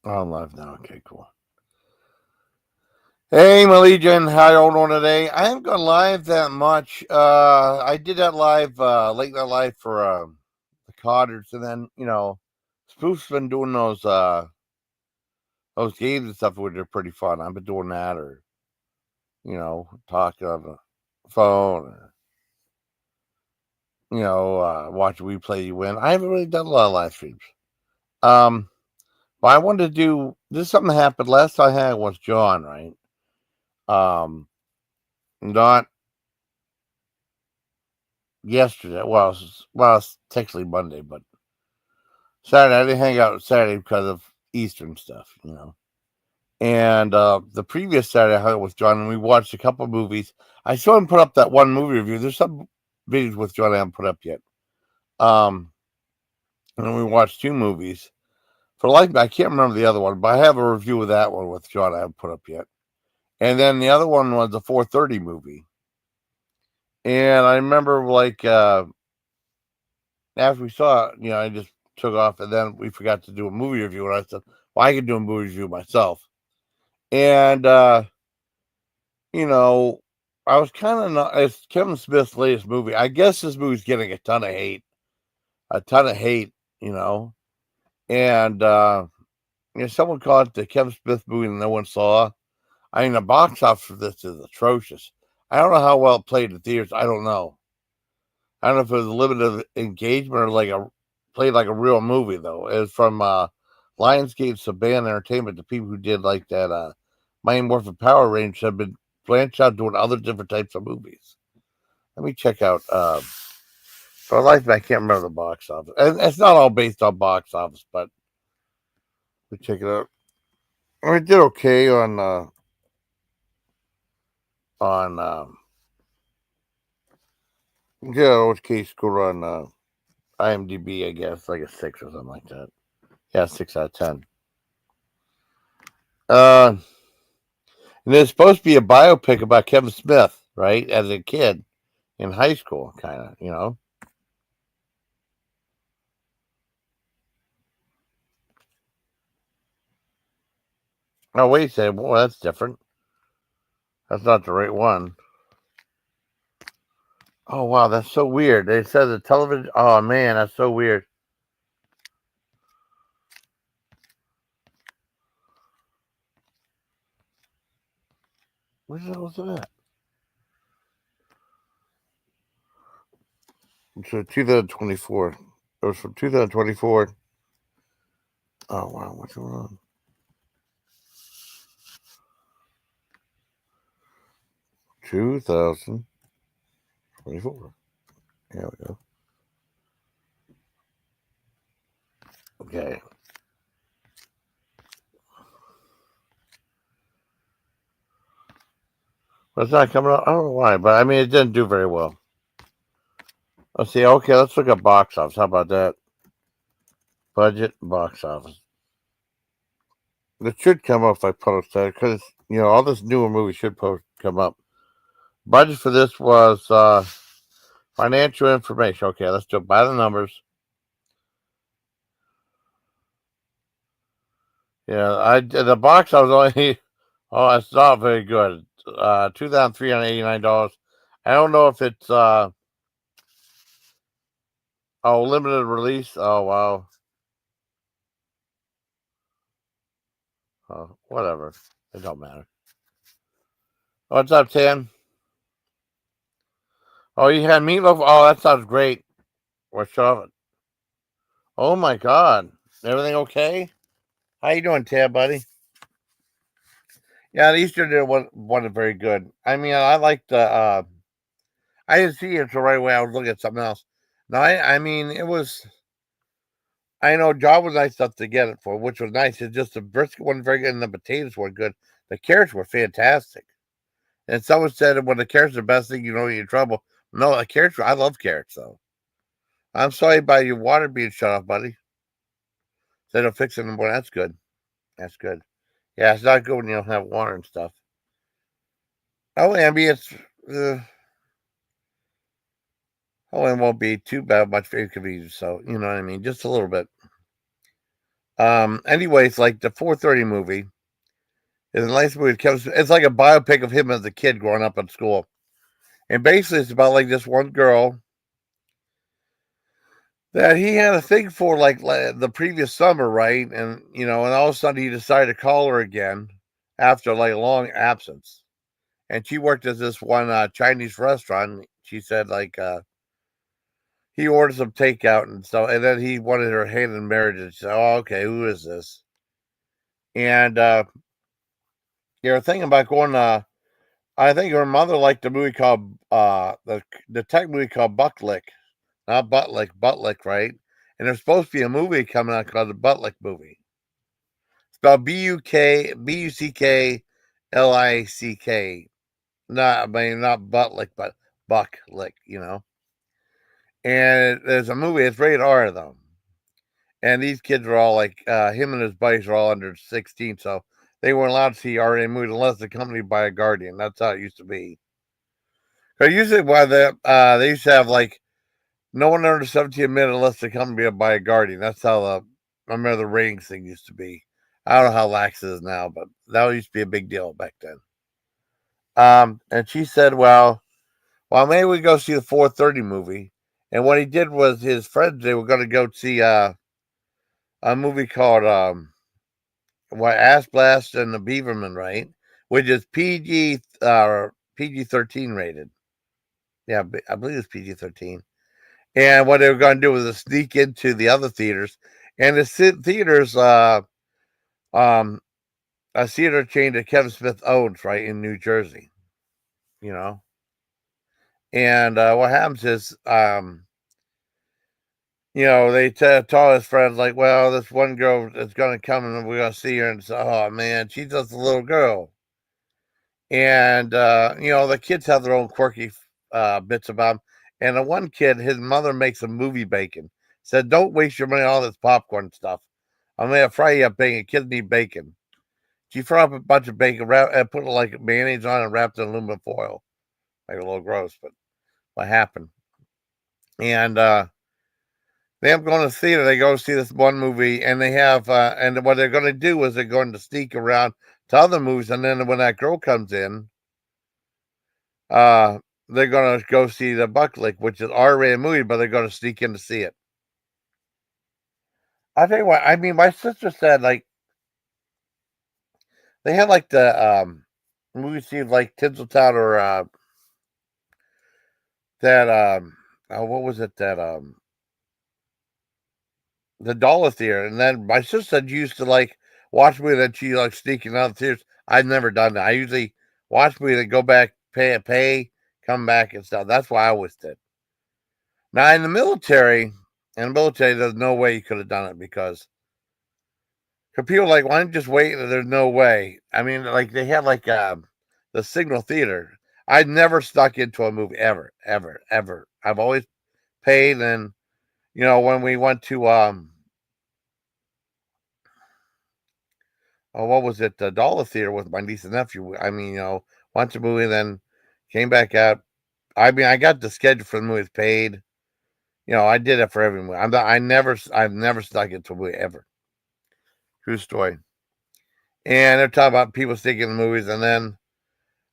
Oh, I'm live now. Okay, cool. Hey, my Legion, how y'all doing today? I haven't gone live that much. I did that live, late night live for the Cotters, and then Spoof's been doing those games and stuff, which are pretty fun. I've been doing that, or talking on the phone, or watch replay you win. I haven't really done a lot of live streams. Um, but I wanted to do this. Something happened last time I had was John, right? Not yesterday. It's technically Monday, but Saturday I didn't hang out Saturday because of Eastern stuff. And the previous Saturday I hung out with John and we watched a couple movies. I still haven't put up that one movie review. There's some videos with John I haven't put up yet. Um, and then we watched two movies. For life, I can't remember the other one, but I have a review of that one with John I haven't put up yet. And then the other one was the 4:30 movie. And I remember after we saw it, I just took off, and then we forgot to do a movie review. And I said, "Well, I can do a movie review myself." And you know, I was kind of not. It's Kevin Smith's latest movie. I guess this movie's getting a ton of hate, a ton of hate. You know, and someone called it the Kevin Smith movie that no one saw. I mean, the box office for this is atrocious. I don't know how well it played in theaters. I don't know. I don't know if it was a limited engagement or played like a real movie though. It's from Lionsgate Saban Entertainment, the people who did like that Mighty Morphin Power Rangers have been branched out doing other different types of movies. Let me check out for life I can't remember the box office. And it's not all based on box office, but we check it out. We did okay on okay score on IMDb, I guess, like a 6 or something like that. Yeah, 6 out of 10. Uh And it's supposed to be a biopic about Kevin Smith, right? As a kid in high school, kind of. Oh, wait a second. Well, that's different. That's not the right one. Oh, wow. That's so weird. They said the television. Oh, man. That's so weird. What the hell was that? It's from 2024. It was from 2024. Oh, wow. What's going on? 2024. There we go. Okay. Well, it's not coming up. I don't know why, but I mean, it didn't do very well. Let's see. Okay, let's look at box office. How about that? Budget box office. It should come up if I post that because all this newer movie should come up. Budget for this was financial information. Okay, let's do it by the numbers. Yeah, I the box I was only. Oh, it's not very good. $2,389. I don't know if it's limited release. Oh wow. Oh, whatever. It don't matter. What's up, Tim? Oh, you had meatloaf. Oh, that sounds great. What's up? Oh my God. Everything okay? How you doing, Tab, buddy? Yeah, the Easter dinner wasn't very good. I mean, I like the. I didn't see it the right way. I was looking at something else. No, I mean, it was. I know John was nice enough to get it for, which was nice. It's just the brisket wasn't very good and the potatoes weren't good. The carrots were fantastic. And someone said, when the carrots are the best thing, you're in trouble. No, the carrots, I love carrots, though. I'm sorry about your water being shut off, buddy. They don't fix it anymore. That's good. That's good. Yeah, it's not good when you don't have water and stuff. Oh, Amby, it's. Oh, it won't be too bad much for inconvenience. So, you know what I mean? Just a little bit. Anyways, like the 4:30 movie is a nice movie. It's like a biopic of him as a kid growing up in school, and basically it's about like this one girl that he had a thing for like the previous summer, right? And and all of a sudden he decided to call her again after like a long absence. And she worked at this one Chinese restaurant. She said like he ordered some takeout and stuff, and then he wanted her hand in marriage. And she said, "Oh, okay, who is this?" And you're thinking about going. I think her mother liked a movie called the tech movie called Bucklick, not Buttlick, Buttlick, right? And there's supposed to be a movie coming out called the Buttlick movie. Spelled Bucklick. Not not Buttlick, but Bucklick. And there's a movie. It's rated R though. And these kids are all like him and his buddies are all under 16, so they weren't allowed to see R-rated movies unless accompanied by a guardian. That's how it used to be. Because usually, why they used to have like no one under 17 admitted unless accompanied by a guardian. That's how I remember the ratings thing used to be. I don't know how lax it is now, but that used to be a big deal back then. And she said, well, maybe we go see the 4:30 movie. And what he did was his friends they were going to go see a movie called Ass Blast and the Beaverman, right? Which is PG-13 rated. Yeah, I believe it's PG-13. And what they were going to do was to sneak into the other theaters, and the theaters, um, a theater chain that Kevin Smith owns, right in New Jersey, you know. And what happens is, they tell his friends like, well, this one girl is going to come and we're going to see her, and say, oh man, she's just a little girl. And the kids have their own quirky bits about them. And the one kid, his mother makes a movie bacon. Said, "Don't waste your money on all this popcorn stuff. I'm gonna fry you up bacon. Kids need bacon." She fried up a bunch of bacon, put like mayonnaise on, and wrapped it in aluminum foil. Like a little gross, but what happened? And they have going to the theater. They go see this one movie, and they have, and what they're going to do is they're going to sneak around to other movies, and then when that girl comes in, uh, they're gonna go see the Bucklick, which is R-rated movie, but they're gonna sneak in to see it. I tell you what, I mean, my sister said like they had like the movie scene like Tinseltown or that what was it that the Dollar Theater, and then my sister said you used to like watch movie that she like sneaking out of theaters. I've never done that. I usually watch movie and go back, pay, come back and stuff. That's why I always did. Now in the military, there's no way you could have done it because people are like, why don't you just wait? There's no way. I mean, like they had like the Signal Theater. I never stuck into a movie ever, ever, ever. I've always paid, and when we went to what was it, the Dollar Theater with my niece and nephew. I mean, watched a movie, then came back out. I mean, I got the schedule for the movies paid. I did it for every movie. I've never stuck into a movie ever. True story. And they're talking about people sticking in the movies, and then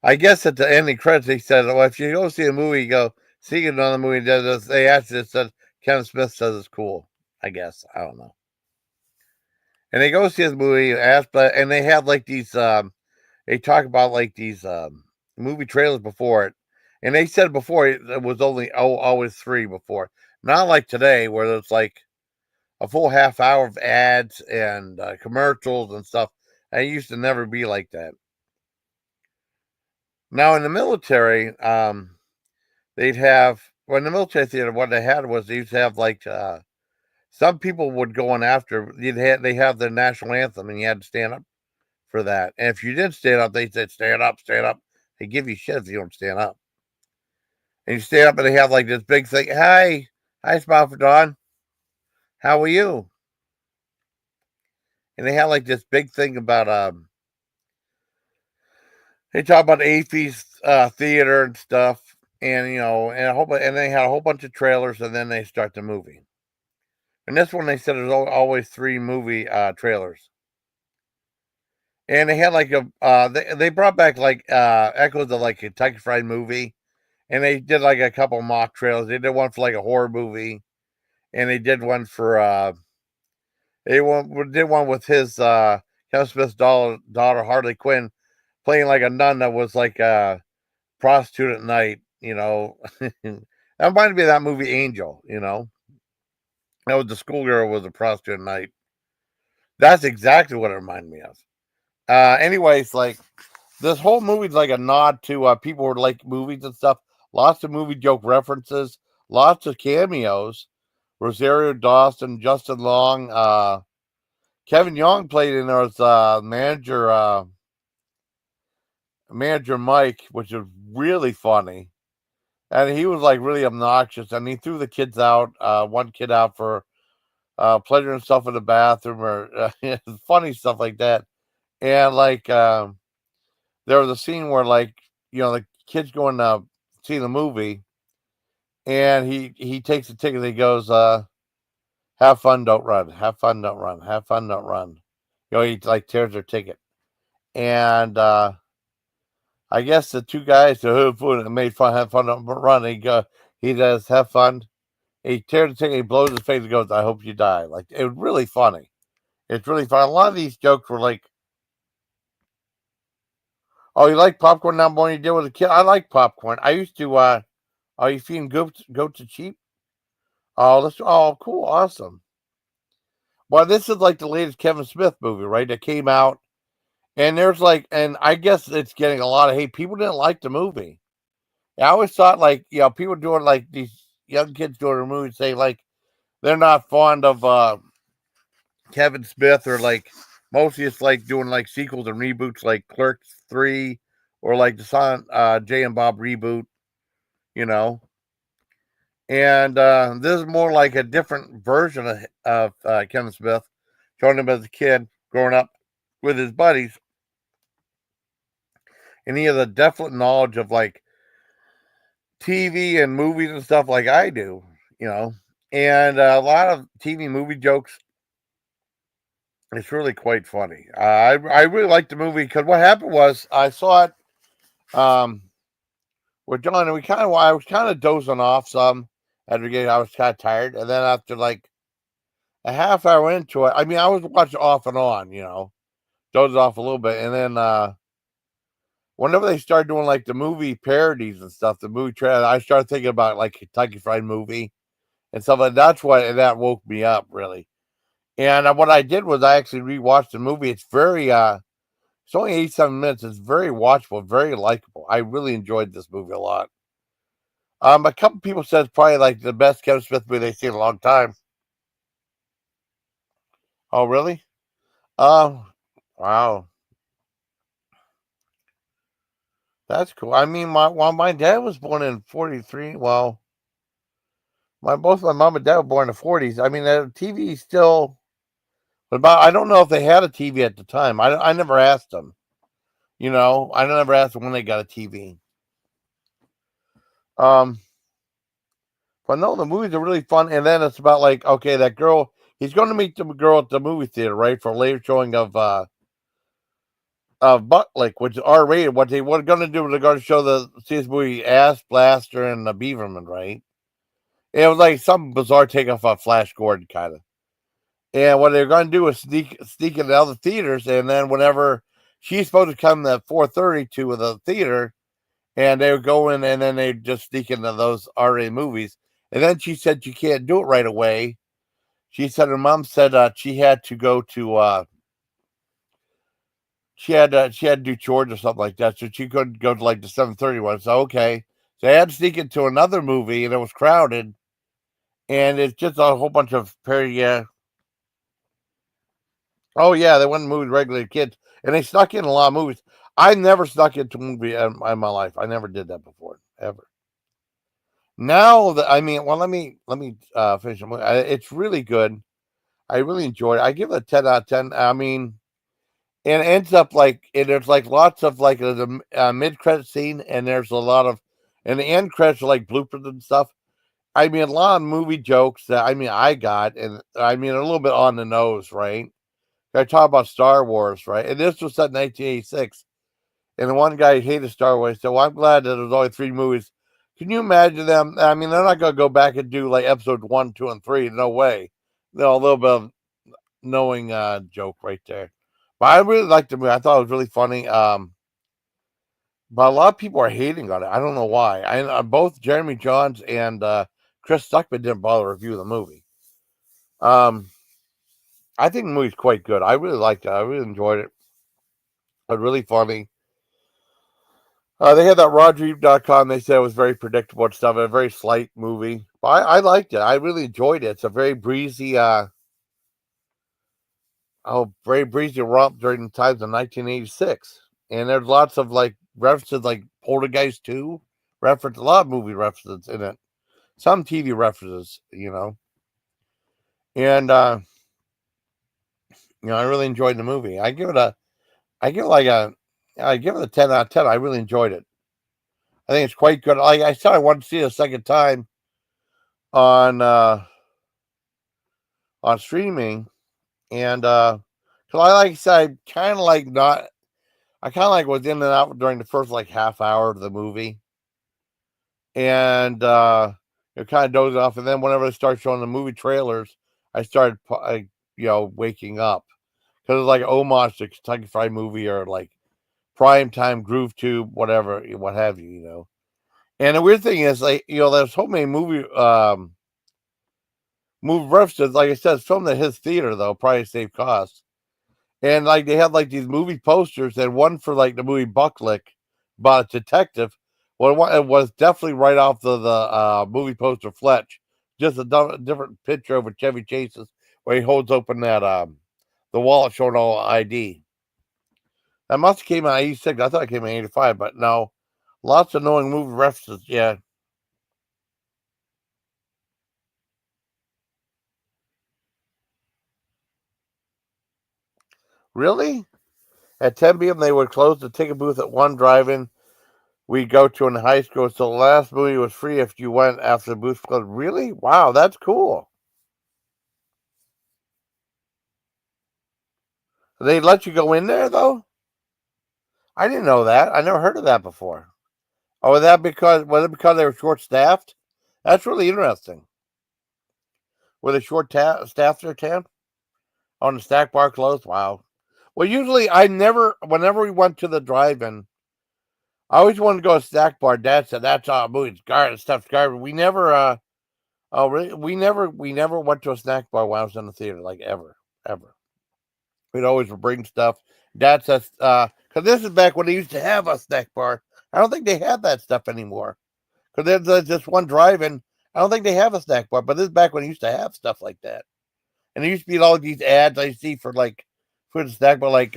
I guess at the ending credits they said, "Well, if you go see a movie, you go see another movie." They actually said Kevin Smith says it's cool. I guess I don't know. And they go see this movie, and they have like these. They talk about like these movie trailers before it, and they said before it was only always 3 before, not like today where it's like a full half hour of ads and commercials and stuff. It used to never be like that. Now in the military, they'd have in the military theater, what they had was they used to have like some people would go on after they have their national anthem, and you had to stand up for that. And if you didn't stand up, they said stand up, stand up. They give you shit if you don't stand up. And you stand up, and they have like this big thing. Hi, Smile for Dawn. How are you? And they had like this big thing about they talk about AFI's theater and stuff, and and they had a whole bunch of trailers, and then they start the movie. And this one they said there's always 3 movie trailers. And they had like a they brought back like echoes of like a Kentucky Fried Movie, and they did like a couple mock trailers. They did one for like a horror movie, and they did one for did one with his Kevin Smith's daughter Harley Quinn playing like a nun that was like a prostitute at night. That reminded me of that movie Angel. That was the schoolgirl was a prostitute at night. That's exactly what it reminded me of. Anyways, like this whole movie's like a nod to people who like movies and stuff. Lots of movie joke references, lots of cameos. Rosario Dawson, Justin Long, Kevin Young played in there as manager Mike, which is really funny. And he was like really obnoxious, and he threw the kids out, one kid out for pleasuring himself in the bathroom or funny stuff like that. And like there was a scene where like the kid's going to see the movie, and he takes the ticket and he goes, have fun, don't run, have fun, don't run, have fun, don't run. He like tears their ticket. And I guess the 2 guys who made fun, have fun, don't run. He does have fun. He tears the ticket, he blows his face and goes, I hope you die. Like, it was really funny. It's really fun. A lot of these jokes were like, oh, you like popcorn now more than you did with a kid? I like popcorn. I used to, are you feeding goats to sheep? Oh, cool, awesome. Well, this is like the latest Kevin Smith movie, right? That came out, and there's like, and I guess it's getting a lot of hate. People didn't like the movie. I always thought like, people doing like these young kids doing a movie say like they're not fond of Kevin Smith, or like mostly it's like doing like sequels and reboots like Clerks 3 or like the Jay and Bob reboot, you know. And this is more like a different version of Kevin Smith, showing him as a kid growing up with his buddies. And he has a definite knowledge of like TV and movies and stuff like I do, And a lot of TV movie jokes. It's really quite funny. I really liked the movie because what happened was I saw it with John, and I was kind of dozing off some at the beginning. I was kind of tired, and then after like a half hour into it, I mean, I was watching off and on, dozed off a little bit, and then whenever they started doing like the movie parodies and stuff, the movie trailer, I started thinking about like Kentucky Fried Movie and stuff like that. That woke me up really. And what I did was I actually rewatched the movie. It's it's only 87 minutes. It's very watchable, very likable. I really enjoyed this movie a lot. A couple people said it's probably like the best Kevin Smith movie they've seen in a long time. Oh, really? Wow. That's cool. I mean, my dad was born in 43. Well, both my mom and dad were born in the 40s. I mean, the TV still, but I don't know if they had a TV at the time. I never asked them. I never asked them when they got a TV. But no, the movies are really fun. And then it's about like, okay, that girl, he's going to meet the girl at the movie theater, right, for a later showing of Butt Lake, which is R-rated. What they were going to do was they're going to show see this movie Ass Blaster and the Beaverman, right? It was like some bizarre takeoff of Flash Gordon, kind of. And what they're going to do is sneak into other theaters, and then whenever she's supposed to come at 4:30 to the theater, and they would go in, and then they just sneak into those R-rated movies. And then she said she can't do it right away. She said her mom said she had to go to she had to do chores or something like that, so she couldn't go to like the 7:30 one. So okay, so I had to sneak into another movie, and it was crowded, and it's just a whole bunch of parody. Oh yeah, they went and moved regular kids, and they snuck in a lot of movies. I never snuck into a movie in my life. I never did that before, ever. Now that I mean, well, let me finish the movie. It's really good. I really enjoyed it. I give it a 10 out of 10. I mean, and it ends up like there's like lots of like a mid credit scene, and there's a lot of, and the end credits are like bloopers and stuff. I mean, a lot of movie jokes that I got, and I mean, a little bit on the nose, right? I talk about Star Wars, right? And this was set in 1986. And the one guy hated Star Wars. Said, "Well, I'm glad that there's only 3 movies." Can you imagine them? I mean, they're not going to go back and do like episode 1, 2, and 3. No way. No, a little bit of knowing joke right there. But I really liked the movie. I thought it was really funny. But a lot of people are hating on it. I don't know why. Both Jeremy Jahns and Chris Stuckman didn't bother to review the movie. I think the movie's quite good. I really liked it. I really enjoyed it. It was really funny. They had that RodReeb.com. They said it was very predictable and stuff. A very slight movie. But I liked it. I really enjoyed it. It's a very breezy, very breezy romp during the times of 1986. And there's lots of like references, like Poltergeist 2, reference a lot of movie references in it. Some TV references, and I really enjoyed the movie. I give it a 10 out of 10. I really enjoyed it. I think it's quite good. Like I said, I wanted to see it a second time on streaming, and because I said, I kind of like not. I kind of like was in and out during the first like half hour of the movie, and kind of dozing off. And then whenever they start showing the movie trailers, I started waking up because it's like homage to Kentucky Fried Movie or like Primetime Groove Tube, whatever, what have you. And the weird thing is, like, there's so many movie references. Like I said, it's filmed at his theater though, probably save costs. And like they had like these movie posters, and one for like the movie Bucklick about a detective. Well, it was definitely right off the movie poster Fletch, just a different picture of Chevy Chase's where he holds open that the wallet showing all ID. That must have came out in 86. I thought it came out in 85, but no. Lots of knowing movie references, yeah. Really? At 10 p.m., they would close the ticket booth at 1 drive-in we go to in high school. So the last movie was free if you went after the booth closed. Really? Wow, that's cool. They let you go in there, though? I didn't know that. I never heard of that before. Oh, was it because they were short-staffed? That's really interesting. Were they short-staffed there, Tam? On the snack bar closed? Wow. Well, usually whenever we went to the drive-in, I always wanted to go to snack bar. Dad said, that's all movie. It's garbage. Stuff's garbage. We never, oh, really? We never went to a snack bar when I was in the theater, like ever, ever. We'd always bring stuff. Dad says, because this is back when they used to have a snack bar. I don't think they have that stuff anymore. Because there's just one drive-in. I don't think they have a snack bar, but this is back when they used to have stuff like that. And there used to be all these ads I see for like food and snack bar, like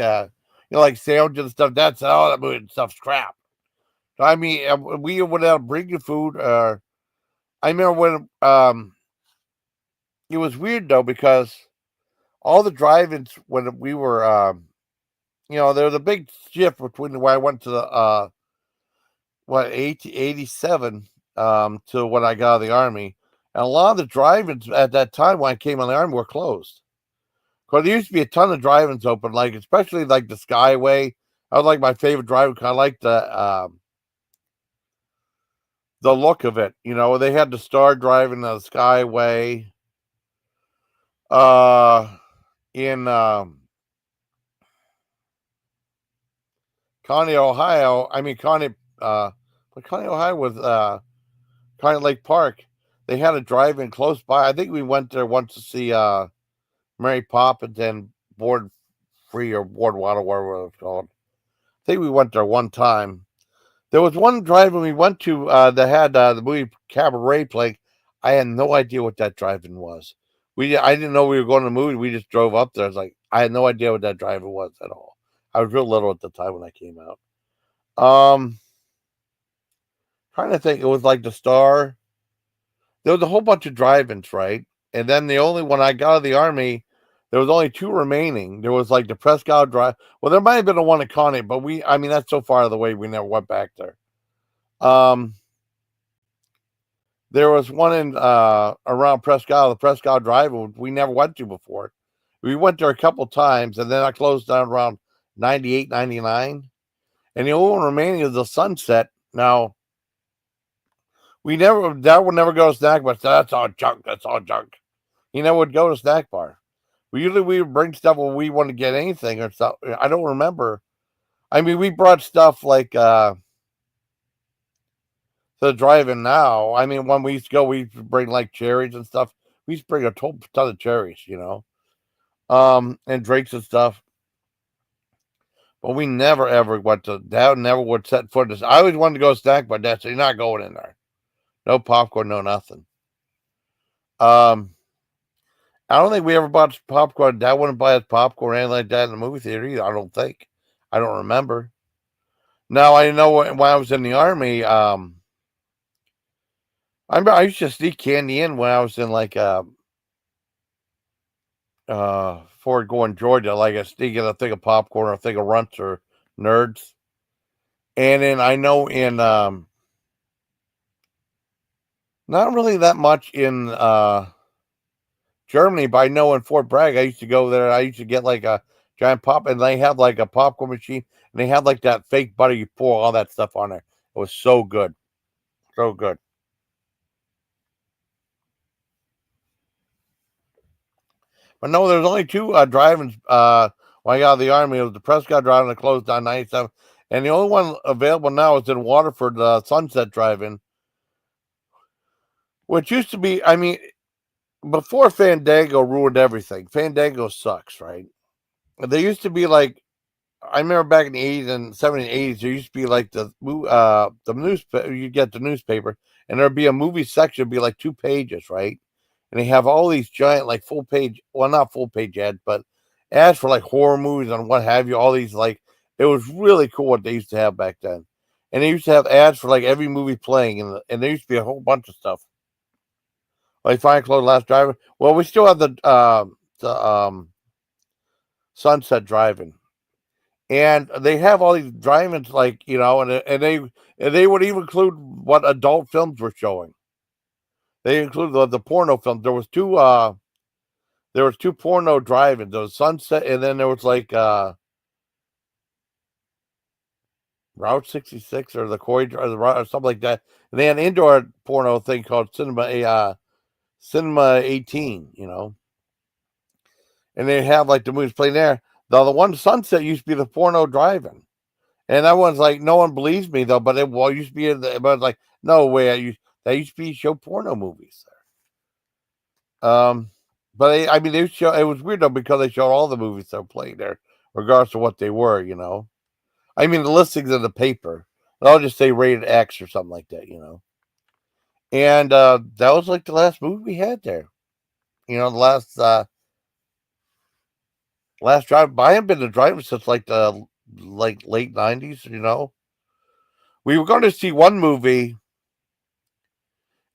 like sandwiches and stuff. That's all that movie stuff's crap. So, I mean, we would bring you food. I remember when it was weird though because all the drive-ins when we were there was a big shift between when I went to the 87 to when I got out of the army. And a lot of the drive-ins at that time when I came on the army were closed. Because there used to be a ton of drive-ins open, like especially like the Skyway. I was like my favorite drive-in. I like the look of it. They had the Star driving the Skyway. In Connie, Ohio. I mean but Connie, Ohio was Connie Lake Park. They had a drive-in close by. I think we went there once to see Mary Poppins and Board Free or Board Water, whatever it was called. I think we went there one time. There was one drive-in we went to that had the movie Cabaret playing. I had no idea what that drive-in was. I didn't know we were going to the movie. We just drove up there. I had no idea what that drive-in was at all. I was real little at the time when I came out. Trying to think, it was like the Star. There was a whole bunch of drive-ins, right? And then the only when I got out of the army, there was only 2 remaining. There was like the Prescott Drive. Well, there might have been a one at Connie, but that's so far out of the way, we never went back there. There was one in around Prescott, the Prescott Drive, we never went to before. We went there a couple times, and then I closed down around 98, 99. And the only one remaining is the Sunset. Now, that would never go to Snack Bar. That's all junk. That's all junk. He never would go to Snack Bar. We would bring stuff when we want to get anything or stuff. I don't remember. I mean, we brought stuff like to the drive-in now. I mean, when we used to go, we used to bring like cherries and stuff. We used to bring a ton of cherries, and drinks and stuff. But we never ever went to Dad. Never would set foot in this. I always wanted to go to Snack Bar. Dad said, "You're not going in there. No popcorn, no nothing." Um, I don't think we ever bought popcorn. Dad wouldn't buy us popcorn or anything like that in the movie theater either. I don't think. I don't remember. Now I know when I was in the army. I used to sneak candy in when I was in like Fort Gordon, Georgia. Like I sneak in a thing of popcorn or a thing of Runts or Nerds. And then I know in not really that much in Germany, but I know in Fort Bragg, I used to go there. I used to get like a giant pop, and they have like a popcorn machine, and they have like that fake butter. You pour all that stuff on there. It was so good, so good. But no, there's only two drive-ins. When I got out of the army, it was the Prescott Drive-in that closed on 97, and the only one available now is in Waterford, the Sunset Drive-in, which used to be. I mean, before Fandango ruined everything. Fandango sucks, right? There used to be like I remember back in the 80s and 70s and 80s, there used to be like the newspaper. You get the newspaper, and there'd be a movie section, it'd be like 2 pages, right? And they have all these giant, like full page, well, not full page ads, but ads for like horror movies and what have you. All these like, it was really cool what they used to have back then, and they used to have ads for like every movie playing, and there used to be a whole bunch of stuff. Like Fine Clothes, Last Driver. Well, we still have the Sunset Driving, and they have all these drive-ins, like and they would even include what adult films were showing. They included the porno films. There was two porno drive-ins. There was Sunset, and then there was like Route 66 or the Corey or something like that. And they had an indoor porno thing called Cinema 18. And they have like the movies playing there. The one Sunset used to be the porno drive-in. And that one's like, no one believes me though, but it used to be but it's like, no way, that used to be show porno movies there. But I mean, it was weird though because they showed all the movies that were playing there, regardless of what they were. I mean, the listings in the paper, I'll just say rated X or something like that. And that was like the last movie we had there. The last drive. I haven't been to drive since like the late 90s. We were going to see one movie,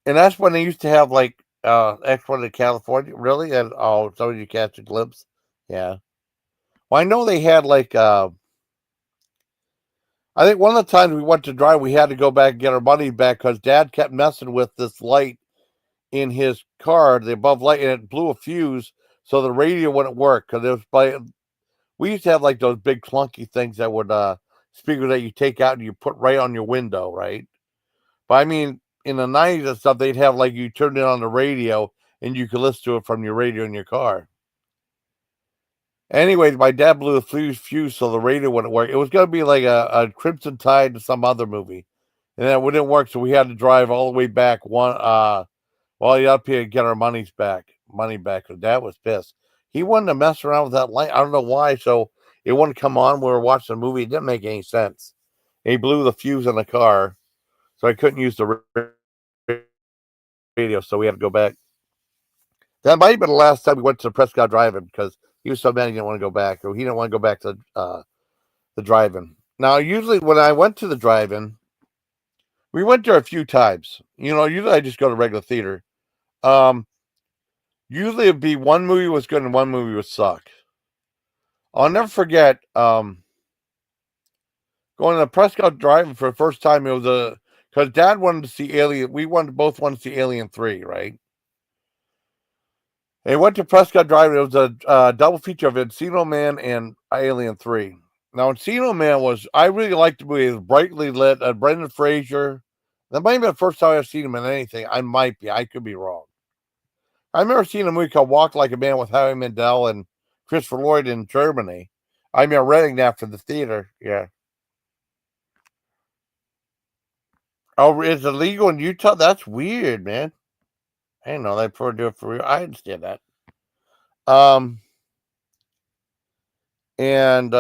and that's when they used to have like X1 in California, really? And so you catch a glimpse. Yeah. Well, I know they had like I think one of the times we went to drive, we had to go back and get our money back because Dad kept messing with this light in his car, the above light, and it blew a fuse, so the radio wouldn't work because it was we used to have like those big clunky things that would speakers that you take out and you put right on your window, right? But I mean, in the 90s and stuff, they'd have like you turn it on the radio and you could listen to it from your radio in your car. Anyways, my dad blew the fuse so the radio wouldn't work. It was going to be like a Crimson Tide to some other movie, and that wouldn't work. So we had to drive all the way back up here and get our money back. Because Dad was pissed. He wanted to mess around with that light. I don't know why. So it wouldn't come on. We were watching the movie. It didn't make any sense. He blew the fuse in the car, so I couldn't use the radio. So we had to go back. That might have been the last time we went to the Prescott Drive-In because he was so mad he didn't want to go back, or he didn't want to go back to the drive-in. Now, usually when I went to the drive-in, we went there a few times. Usually I just go to regular theater. Usually it'd be one movie was good and one movie would suck. I'll never forget going to the Prescott Drive-In for the first time. It was because Dad wanted to see Alien. We both wanted to see Alien 3, right? And we went to Prescott Drive. It was a double feature of Encino Man and Alien 3. Now, Encino Man I really liked the movie. It was brightly lit. Brendan Fraser. That might be the first time I've seen him in anything. I might be. I could be wrong. I remember seeing a movie called Walk Like a Man with Howie Mandel and Christopher Lloyd in Germany. I remember renting that for the theater. Yeah. Oh, it's illegal in Utah? That's weird, man. I didn't know they prefer to do it for real. I understand that. Um, and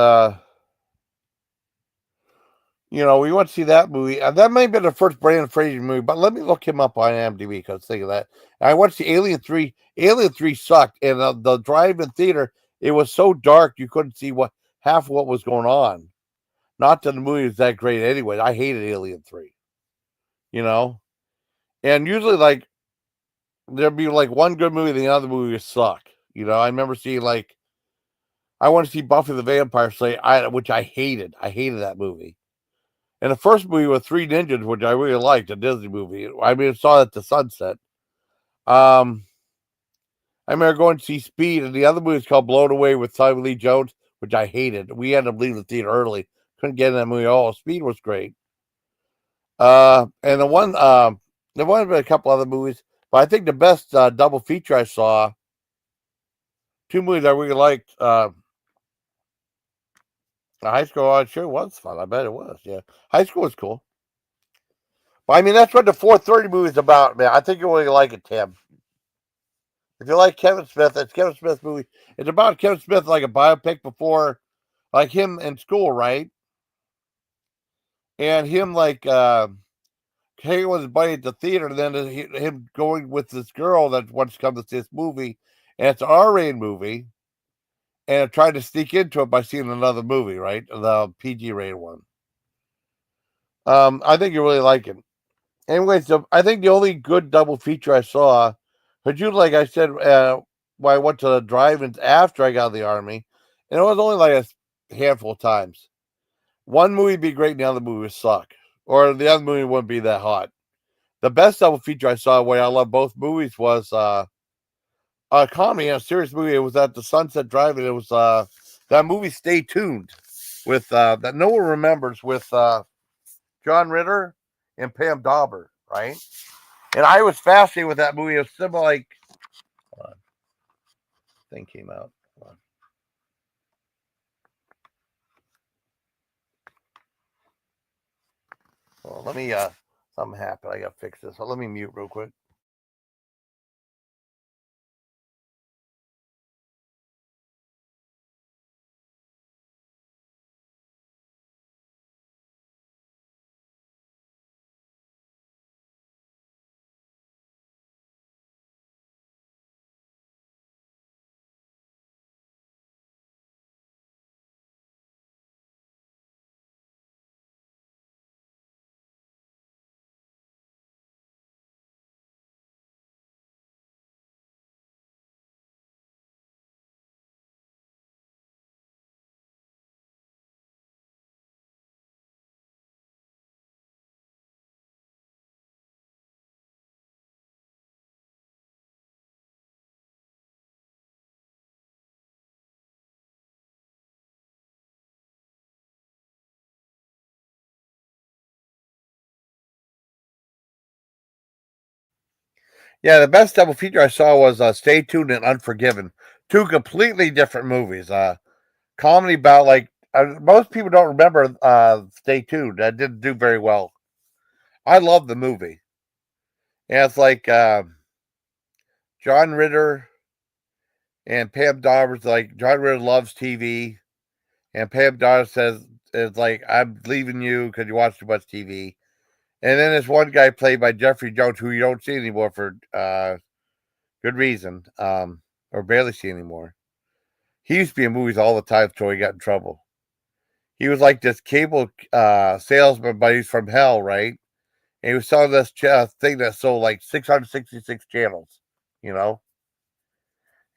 we went to see that movie. That may have been the first Brandon Fraser movie, but let me look him up on IMDb because think of that. And I went to see Alien 3. Alien 3 sucked, and the drive-in theater, it was so dark you couldn't see half what was going on. Not that the movie was that great anyway. I hated Alien 3. And usually like there'd be like one good movie, the other movie would suck. I remember seeing I want to see Buffy the Vampire Slayer, which I hated. I hated that movie. And the first movie was Three Ninjas, which I really liked, a Disney movie. I mean, I saw it at the sunset. I remember going to see Speed, and the other movie is called Blown Away with Tommy Lee Jones, which I hated. We ended up leaving the theater early. Couldn't get in that movie at all. Speed was great. And there might have been a couple other movies, but I think the best double feature I saw, two movies I really liked. High School, it sure was fun. I bet it was. Yeah, High School was cool. But I mean, that's what the 4:30 movie is about, man. I think you'll really like it, Tim. If you like Kevin Smith, it's Kevin Smith movie. It's about Kevin Smith, like a biopic before, like him in school, right? And him hanging with his buddy at the theater, and then him going with this girl that wants to come to see this movie, and it's an R-rated movie, and trying to sneak into it by seeing another movie, right? The PG-rated one. I think you really like it. Anyway, so I think the only good double feature I saw, but like I said, when I went to the drive-ins after I got out of the Army, and it was only like a handful of times. One movie would be great, and the other movie would suck. Or the other movie wouldn't be that hot. The best double feature I saw where I love both movies was a comedy, a serious movie. It was at the Sunset Drive-in. It was that movie Stay Tuned with that no one remembers with John Ritter and Pam Dauber, right? And I was fascinated with that movie. It was similar, like, hold on. Thing came out. Hold on. Well, let me, something happened. I got to fix this. So let me mute real quick. Yeah, the best double feature I saw was Stay Tuned and Unforgiven. Two completely different movies. Comedy about most people don't remember Stay Tuned. That didn't do very well. I love the movie. And it's like John Ritter and Pam Dauber's like John Ritter loves TV, and Pam Dauber says it's like I'm leaving you because you watch too much TV. And then there's one guy played by Jeffrey Jones who you don't see anymore for good reason, or barely see anymore. He used to be in movies all the time until he got in trouble. He was like this cable salesman, but he's from hell, right? And he was selling this thing that sold like 666 channels, you know?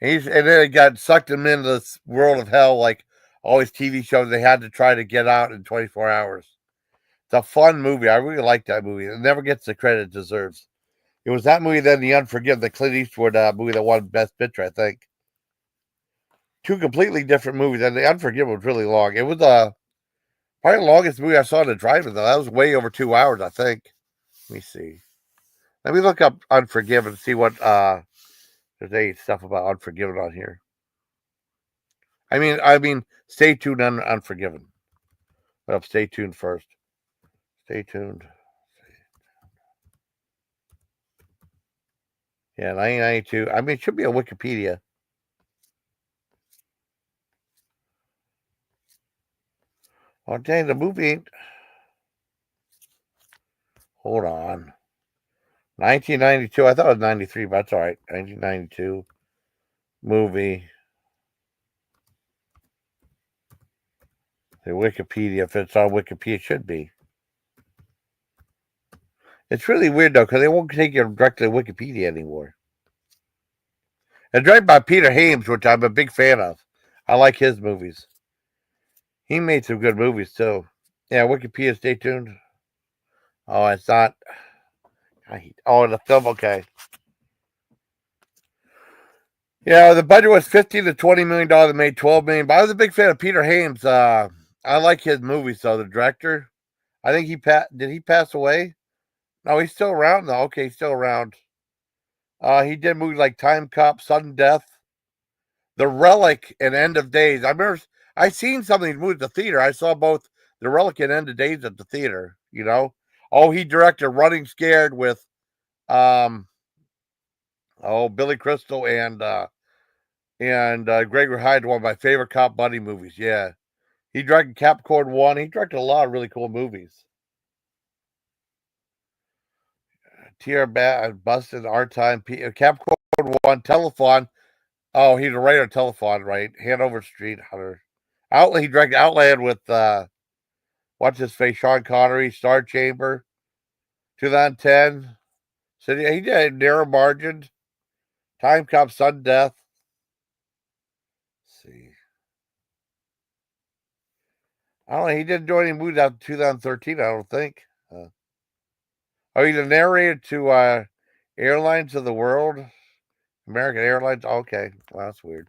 And then it got sucked him into this world of hell, like all these TV shows they had to try to get out in 24 hours. It's a fun movie. I really like that movie. It never gets the credit it deserves. It was that movie, then The Unforgiven, the Clint Eastwood movie that won Best Picture, I think. Two completely different movies, and The Unforgiven was really long. It was probably the longest movie I saw in the drive-in, though. That was way over 2 hours, I think. Let me see. Let me look up Unforgiven and see what there's any stuff about Unforgiven on here. I mean, stay tuned on Unforgiven. Well, stay tuned first. Stay tuned. Yeah, 1992. I mean, it should be on Wikipedia. Oh, dang, the movie ain't. Hold on. 1992. I thought it was 93, but that's all right. 1992 movie. The Wikipedia, if it's on Wikipedia, it should be. It's really weird, though, because they won't take you directly to Wikipedia anymore. It's directed by Peter Hames, which I'm a big fan of. I like his movies. He made some good movies, too. Yeah, Wikipedia, stay tuned. Oh, it's not. Oh, the film, okay. Yeah, the budget was $15 to $20 million. They made $12 million. But I was a big fan of Peter Hames. I like his movies, though. The director, I think did he pass away? No, he's still around, though. Okay, he's still around. He did movies like Time Cop, Sudden Death, The Relic, and End of Days. I seen some of these movies at the theater. I saw both The Relic and End of Days at the theater. Oh, he directed Running Scared with Billy Crystal and Gregory Hyde, one of my favorite cop buddy movies. Yeah, he directed Capricorn 1. He directed a lot of really cool movies. Tierra Busted, Our Time, Capricorn 1, Telephone. Oh, he's a writer of Telephone, right? Hanover Street Hunter. He directed Outland with what's his face, Sean Connery, Star Chamber, 2010. So yeah, he did Narrow Margins, Time Cop, Sudden Death. Let's see. I don't know. He didn't do any movies after 2013, I don't think. He's a narrator to Airlines of the World, American Airlines. Okay, well, that's weird.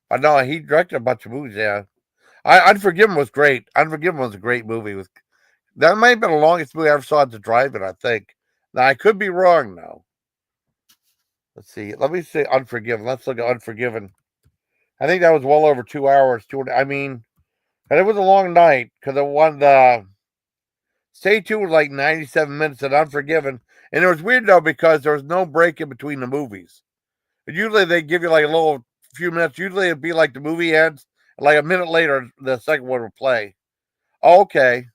But no, he directed a bunch of movies. Yeah, Unforgiven was great. Unforgiven was a great movie. That might have been the longest movie I ever saw at the drive-in, I think. Now I could be wrong though. Let's see. Let me say Unforgiven. Let's look at Unforgiven. I think that was well over 2 hours. And it was a long night because it won the Stay Tuned was like 97 minutes at Unforgiven. And it was weird though because there was no break in between the movies. But usually they give you like a little few minutes. Usually it'd be like the movie ends, and like a minute later the second one would play. Oh, okay.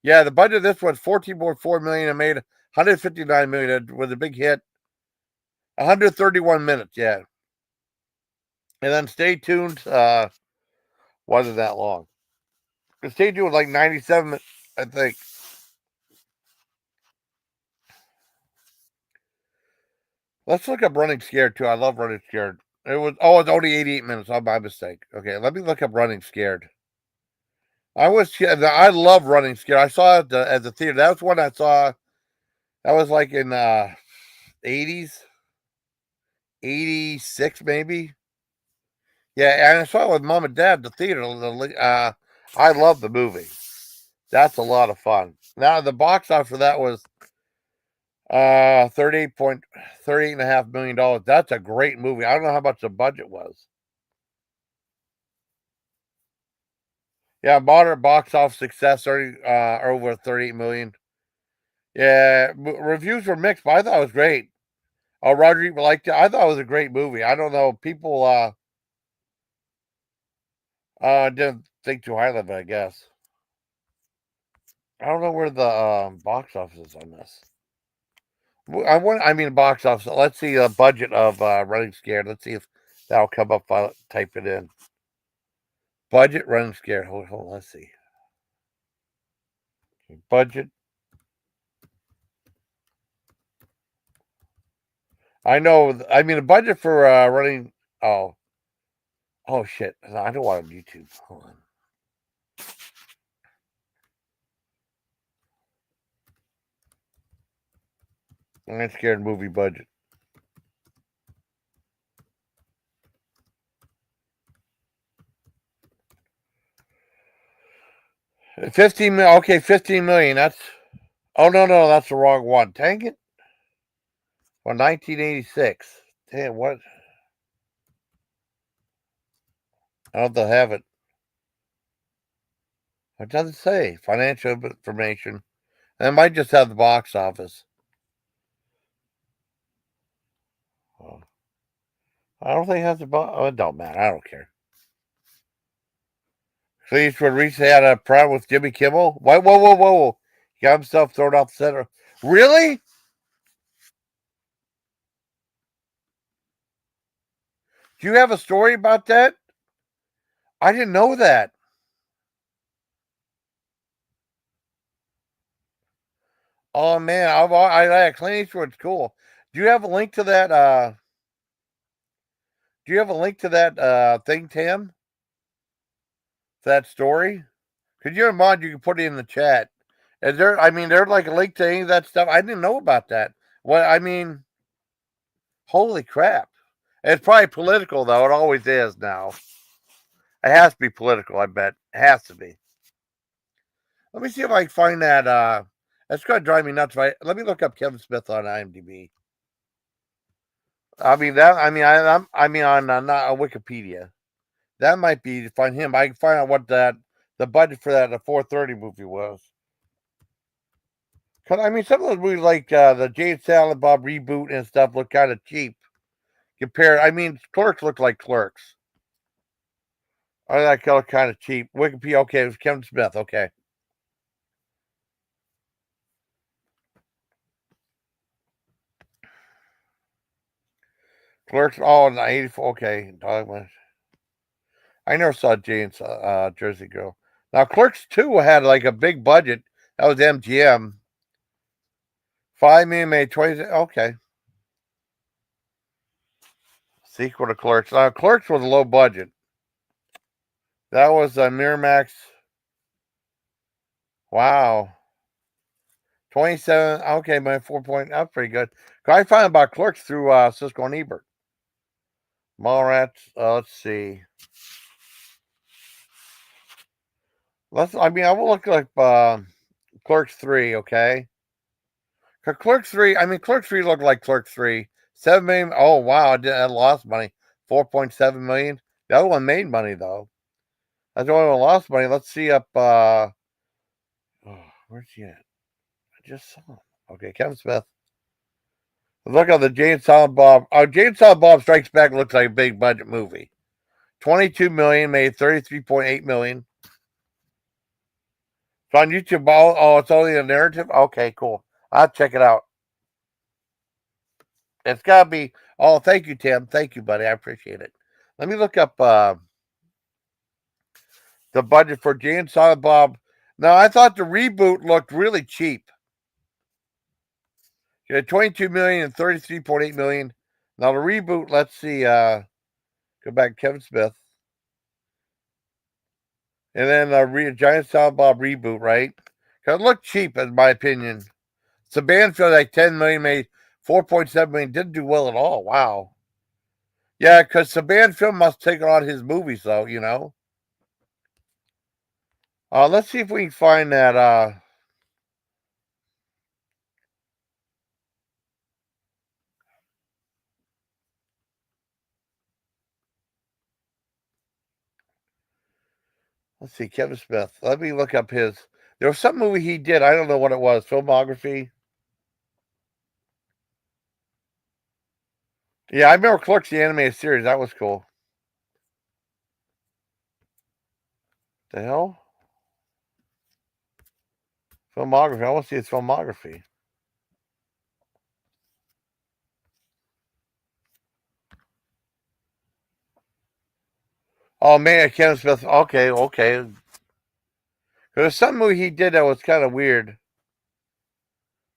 Yeah, the budget of this was 14.4 million and made 159 million. It was a big hit. 131 minutes, yeah. And then Stay Tuned wasn't that long. Stay Tuned was like 97 minutes, I think. Let's look up Running Scared too. I love Running Scared. It's only 88 minutes. Oh, my mistake. Okay, let me look up Running Scared. I love Running Scared. I saw it at the theater. That was one I saw. That was like in 80s, 86 maybe. Yeah, and I saw it with mom and dad at the theater. I love the movie. That's a lot of fun. Now the box office for that was 38.38.5 million dollars. That's a great movie. I don't know how much the budget was. Yeah, moderate box office success, over 38 million. Yeah, reviews were mixed, but I thought it was great. Oh, Roger Ebert liked it. I thought it was a great movie. I don't know, people didn't think too highly of it, I guess. I don't know where the box office is on this. Box office. Let's see the budget of Running Scared. Let's see if that'll come up. I'll type it in. Budget Running Scared. Hold on. Let's see. Budget. I know. I mean, the budget for running. Oh shit! I don't want on YouTube. Hold on. I ain't scared movie budget. Okay, 15 million. That's no, that's the wrong one. Dang it. Well, 1986. Damn, what? I don't know, have it. It doesn't say financial information. And it might just have the box office. Oh, I don't think it has the box. Oh, it don't matter. I don't care. Clint Eastwood recently had a problem with Jimmy Kimmel. Whoa. He got himself thrown off the center. Really? Do you have a story about that? I didn't know that. Oh man, I Clint Eastwood's cool. Do you have a link to that? Do you have a link to that thing, Tim? That story? Could you mind? You can put it in the chat. Is there? I mean, there's like a link to any of that stuff. I didn't know about that. Well, I mean, holy crap! It's probably political though. It always is now. It has to be political. I bet it has to be. Let me see if I can find that. That's gonna drive me nuts. Right? Let me look up Kevin Smith on IMDb. I mean that. I mean on not on Wikipedia. That might be to find him. I can find out what the budget for that the 4:30 movie was. Cause I mean some of those movies like the Jay and Silent Bob reboot and stuff look kind of cheap compared. I mean Clerks look like Clerks. I like kind of cheap. Wikipedia. Okay, it was Kevin Smith. Okay. Clerks. Oh, 84. Okay. I never saw Jane's Jersey Girl. Now Clerks 2 had like a big budget. That was MGM. 5 million made 20. Okay. Sequel to Clerks. Clerks was a low budget. That was Miramax. Wow. 27. Okay, my 4 point. That's pretty good. I found about Clerks through Cisco and Ebert. Mallrats. Let's see. I will look like Clerks 3, okay? Clerks 3, Clerks 3 looked like Clerks 3. 7 million. Oh, wow. I lost money. 4.7 million. The other one made money, though. That's the only one lost money. Let's see up. Where's he at? I just saw him. Okay, Kevin Smith. Look at the Jay and Silent Bob. Jay and Silent Bob Strikes Back looks like a big budget movie. 22 million, made 33.8 million. It's on YouTube. Oh, it's only a narrative? Okay, cool. I'll check it out. It's got to be. Oh, thank you, Tim. Thank you, buddy. I appreciate it. Let me look up the budget for Jay and Silent Bob. Now, I thought the reboot looked really cheap. 22 million and 33.8 million. Now, the reboot, let's see. Go back, Kevin Smith. And then Giant Silent Bob reboot, right? Because it looked cheap, in my opinion. Saban felt like 10 million, made 4.7 million. Didn't do well at all. Wow. Yeah, because Saban Film must take on his movies, though, you know. Let's see if we can find that. Let's see, Kevin Smith. Let me look up his. There was some movie he did. I don't know what it was. Filmography. Yeah, I remember Clerks, the animated series. That was cool. The hell? Filmography. I want to see his filmography. Oh man, Kevin Smith. Okay. There's some movie he did that was kind of weird.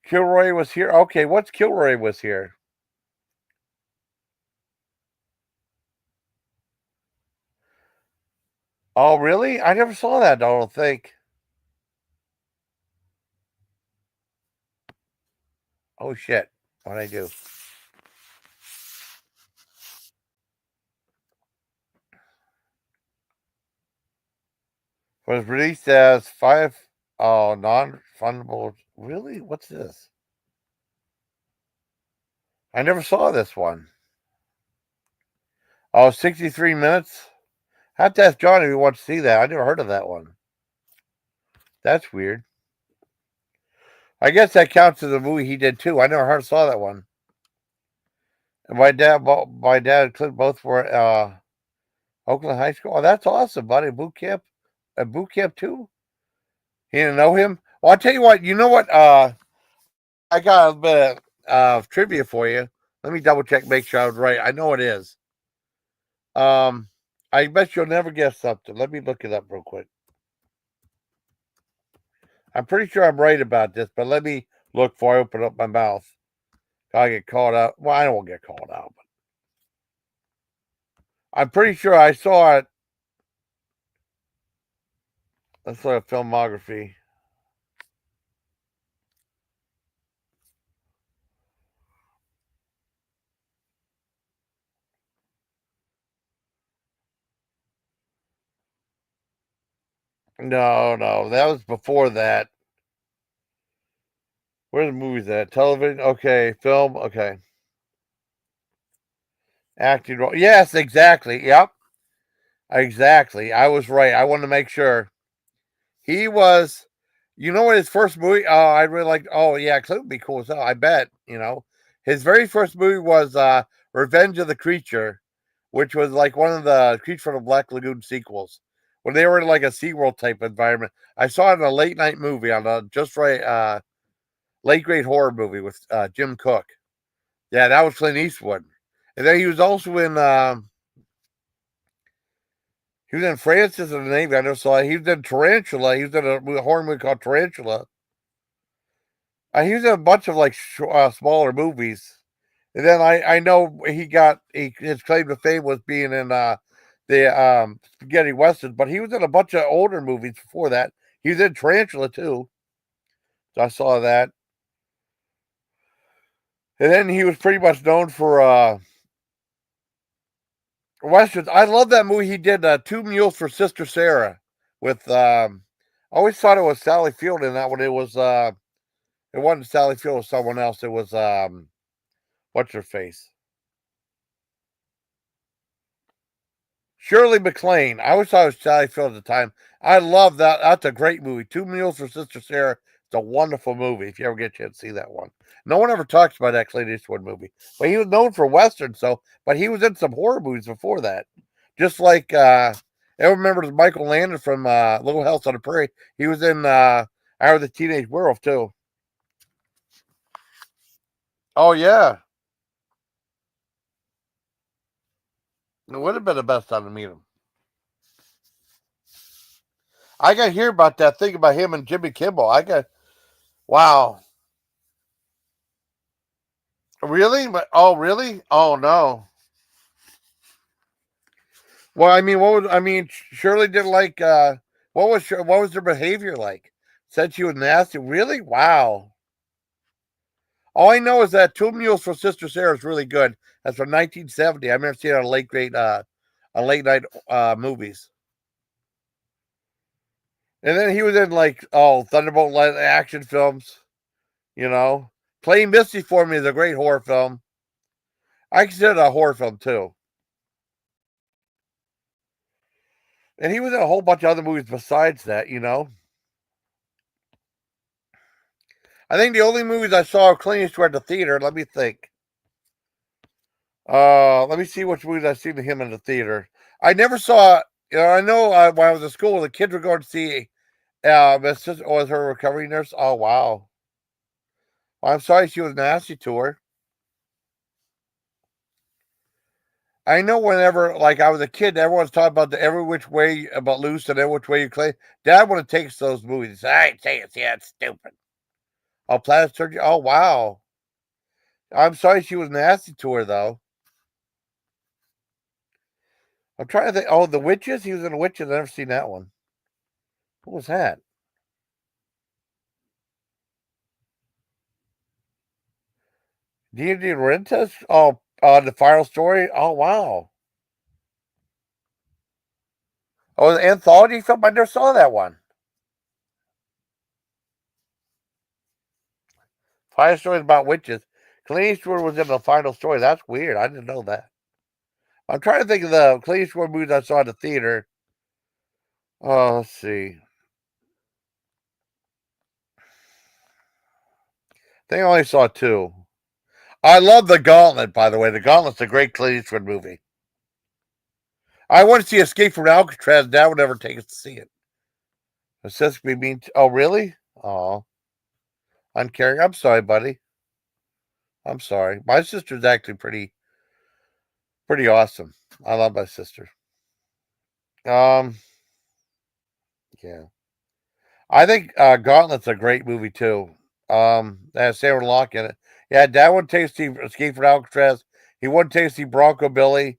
Kilroy was here. Okay, what's Kilroy was here? Oh, really? I never saw that. I don't think. Oh shit. What'd I do? Was released as non-refundable. Really? What's this? I never saw this one. Oh, 63 minutes? I have to ask John if he wants to see that. I never heard of that one. That's weird. I guess that counts as a movie he did too. I never saw that one. And my dad and Clint both were Oakland High School. Oh, that's awesome, buddy. Boot camp, boot camp too. He didn't know him. Well, I'll tell you what. You know what? I got a bit of trivia for you. Let me double check, make sure I was right. I know it is. I bet you'll never guess something. Let me look it up real quick. I'm pretty sure I'm right about this, but let me look before I open up my mouth. I get called out. Well, I won't get called out, but I'm pretty sure I saw it. Let's look at filmography. No, that was before that. Where's the movies at? Television? Okay. Film? Okay. Acting role. Yes, exactly. Yep. Exactly. I was right. I wanted to make sure. He was, you know what his first movie? Oh, I really like, oh, yeah, Clint would be cool as hell. I bet, His very first movie was Revenge of the Creature, which was like one of the Creature from the Black Lagoon sequels. When they were in like a SeaWorld type environment. I saw it in a late night movie on a just right late grade horror movie with Jim Cook. Yeah, that was Clint Eastwood. And then he was also in Francis of the Navy. I never saw it. He was in Tarantula. He was in a horror movie called Tarantula. He was in a bunch of like smaller movies. And then I know his claim to fame was being in the spaghetti westerns, but he was in a bunch of older movies before that. He was in Tarantula too. So I saw that. And then he was pretty much known for westerns. I love that movie he did, Two Mules for Sister Sarah, with I always thought it was Sally Field in that one. It wasn't Sally Field, it was someone else. It was what's her face? Shirley MacLaine. I always thought it was Sally Field at the time. I love that. That's a great movie. Two Mules for Sister Sarah. It's a wonderful movie if you ever get a chance to see that one. No one ever talks about that Clint Eastwood movie. But he was known for westerns, but he was in some horror movies before that. Just like everyone remembers Michael Landon from Little House on the Prairie. He was in Hour of the Teenage Werewolf too. Oh yeah. It would have been the best time to meet him. I got to hear about that thing about him and Jimmy Kimmel. Wow. Really? Oh, really? Oh no. Well, I mean, Shirley didn't like. What was their behavior like? Said she was nasty. Really? Wow. All I know is that Two Mules for Sister Sarah is really good. That's from 1970. I remember seeing it on late night movies. And then he was in like Thunderbolt action films. Playing Misty for Me is a great horror film. I consider it a horror film too. And he was in a whole bunch of other movies besides that. I think the only movies I saw of Clint Eastwood at the theater. Let me think. Let me see which movies I've seen of him in the theater. I never saw. I know when I was in school, the kids were going to see Miss Sister was her recovery nurse. Oh wow. Well, I'm sorry she was nasty to her. I know whenever, like, I was a kid, everyone's talking about the every which way about Loose and every which way you claim. Dad would have taken those movies. I ain't saying it. Yeah, it's stupid. Oh, plastic surgery. Oh, wow. I'm sorry she was nasty to her, though. I'm trying to think. Oh, The Witches? He was in The Witches. I've never seen that one. What was that? D&D Rentas? Oh, the final story? Oh, wow. Oh, the anthology film? I never saw that one. Final story is about witches. Clint Eastwood was in the final story. That's weird. I didn't know that. I'm trying to think of the Clint Eastwood movies I saw in the theater. Oh, let's see. I think I only saw two. I love The Gauntlet, by the way. The Gauntlet's a great Clint Eastwood movie. I want to see Escape from Alcatraz. Dad would never take us to see it. It says we mean. Oh, really? Oh, I'm caring. I'm sorry, buddy. I'm sorry. My sister's actually pretty awesome. I love my sister. Um, yeah. I think Gauntlet's a great movie too. That has Sarah Lock in it. Yeah, Dad would take Steve Escape from Alcatraz. He wouldn't take see Bronco Billy.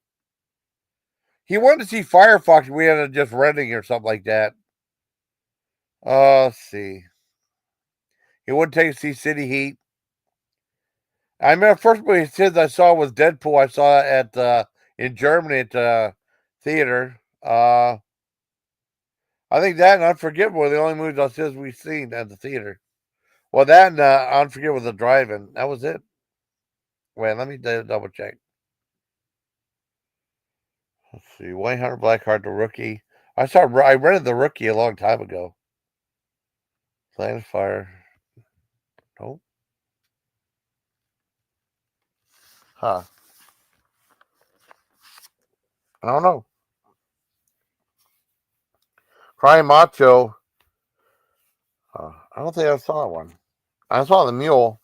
He wanted to see Firefox. We ended up just renting or something like that. Let's see. He wouldn't take see City Heat. I remember the first movie since I saw was Deadpool. I saw it at in Germany at theater. I think that and Unforgiven were the only movies I says we've seen at the theater. Well, that and Unforgiven was a drive-in. That was it. Wait, let me double check. Let's see. 100 Blackheart, The Rookie. I rented The Rookie a long time ago. Land of Fire. Nope. Huh. I don't know. Crying Macho. I don't think I saw one. I saw The Mule.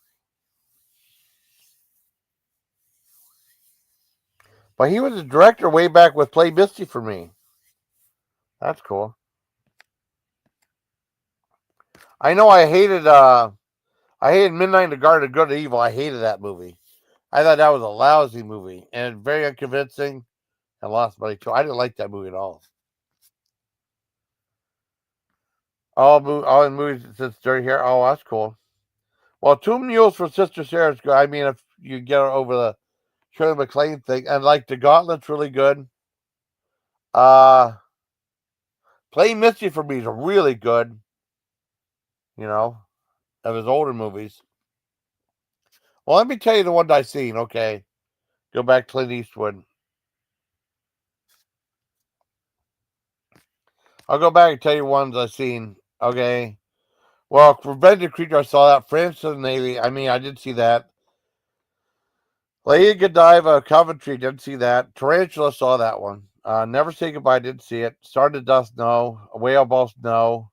But he was a director way back with Play Misty for me. That's cool. I know I hated Midnight in the Garden of Good and Evil. I hated that movie. I thought that was a lousy movie and very unconvincing and lost money too. I didn't like that movie at all. All in movies since Dirty Hair. Oh, that's cool. Well, Two Mules for Sister Sarah's good. I mean, if you get over the Shirley MacLaine thing, and like the Gauntlet's really good. Uh Play Misty for me is really good. You know, of his older movies. Well, let me tell you the ones I've seen. Okay, go back to Clint Eastwood. I'll go back and tell you ones I've seen. Okay. Well, Revenge of the Creature, I saw that. Friends of the Navy, I mean, I did see that. Lady Godiva, Coventry, didn't see that. Tarantula, saw that one. Never Say Goodbye, didn't see it. Stardust, no. Whale Boss, no.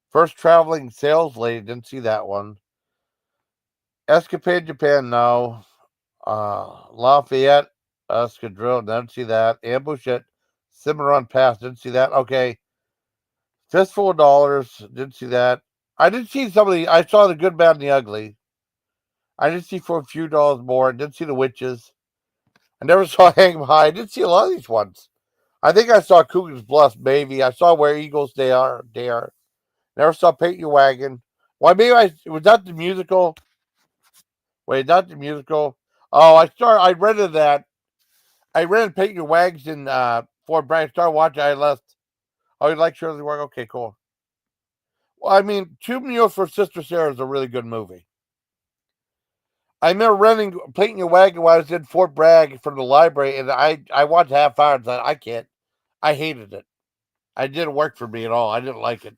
First Traveling Sales Lady, didn't see that one. Escapade Japan, no. Lafayette, Escadrille, didn't see that. Ambush at Cimarron Pass, didn't see that. Okay. Fistful of Dollars, didn't see that. I did see some of the. I saw The Good, Bad, and the Ugly. I did see For a Few Dollars More. I did see The Witches. I never saw Hang 'em High. I did see a lot of these ones. I think I saw Coogan's Bluff, maybe. I saw Where Eagles Dare. Never saw Paint Your Wagon. Why, maybe was that the musical? Wait, not the musical. Oh, I rented that. I rented Paint Your Wagons in Fort Bragg. I started watching. I left. Oh, you like Shirley Work? Okay, cool. Well, I mean, Two Mules for Sister Sarah is a really good movie. I remember renting Painting Your Wagon when I was in Fort Bragg from the library, and I watched half hour and said, I can't. I hated it. It didn't work for me at all. I didn't like it.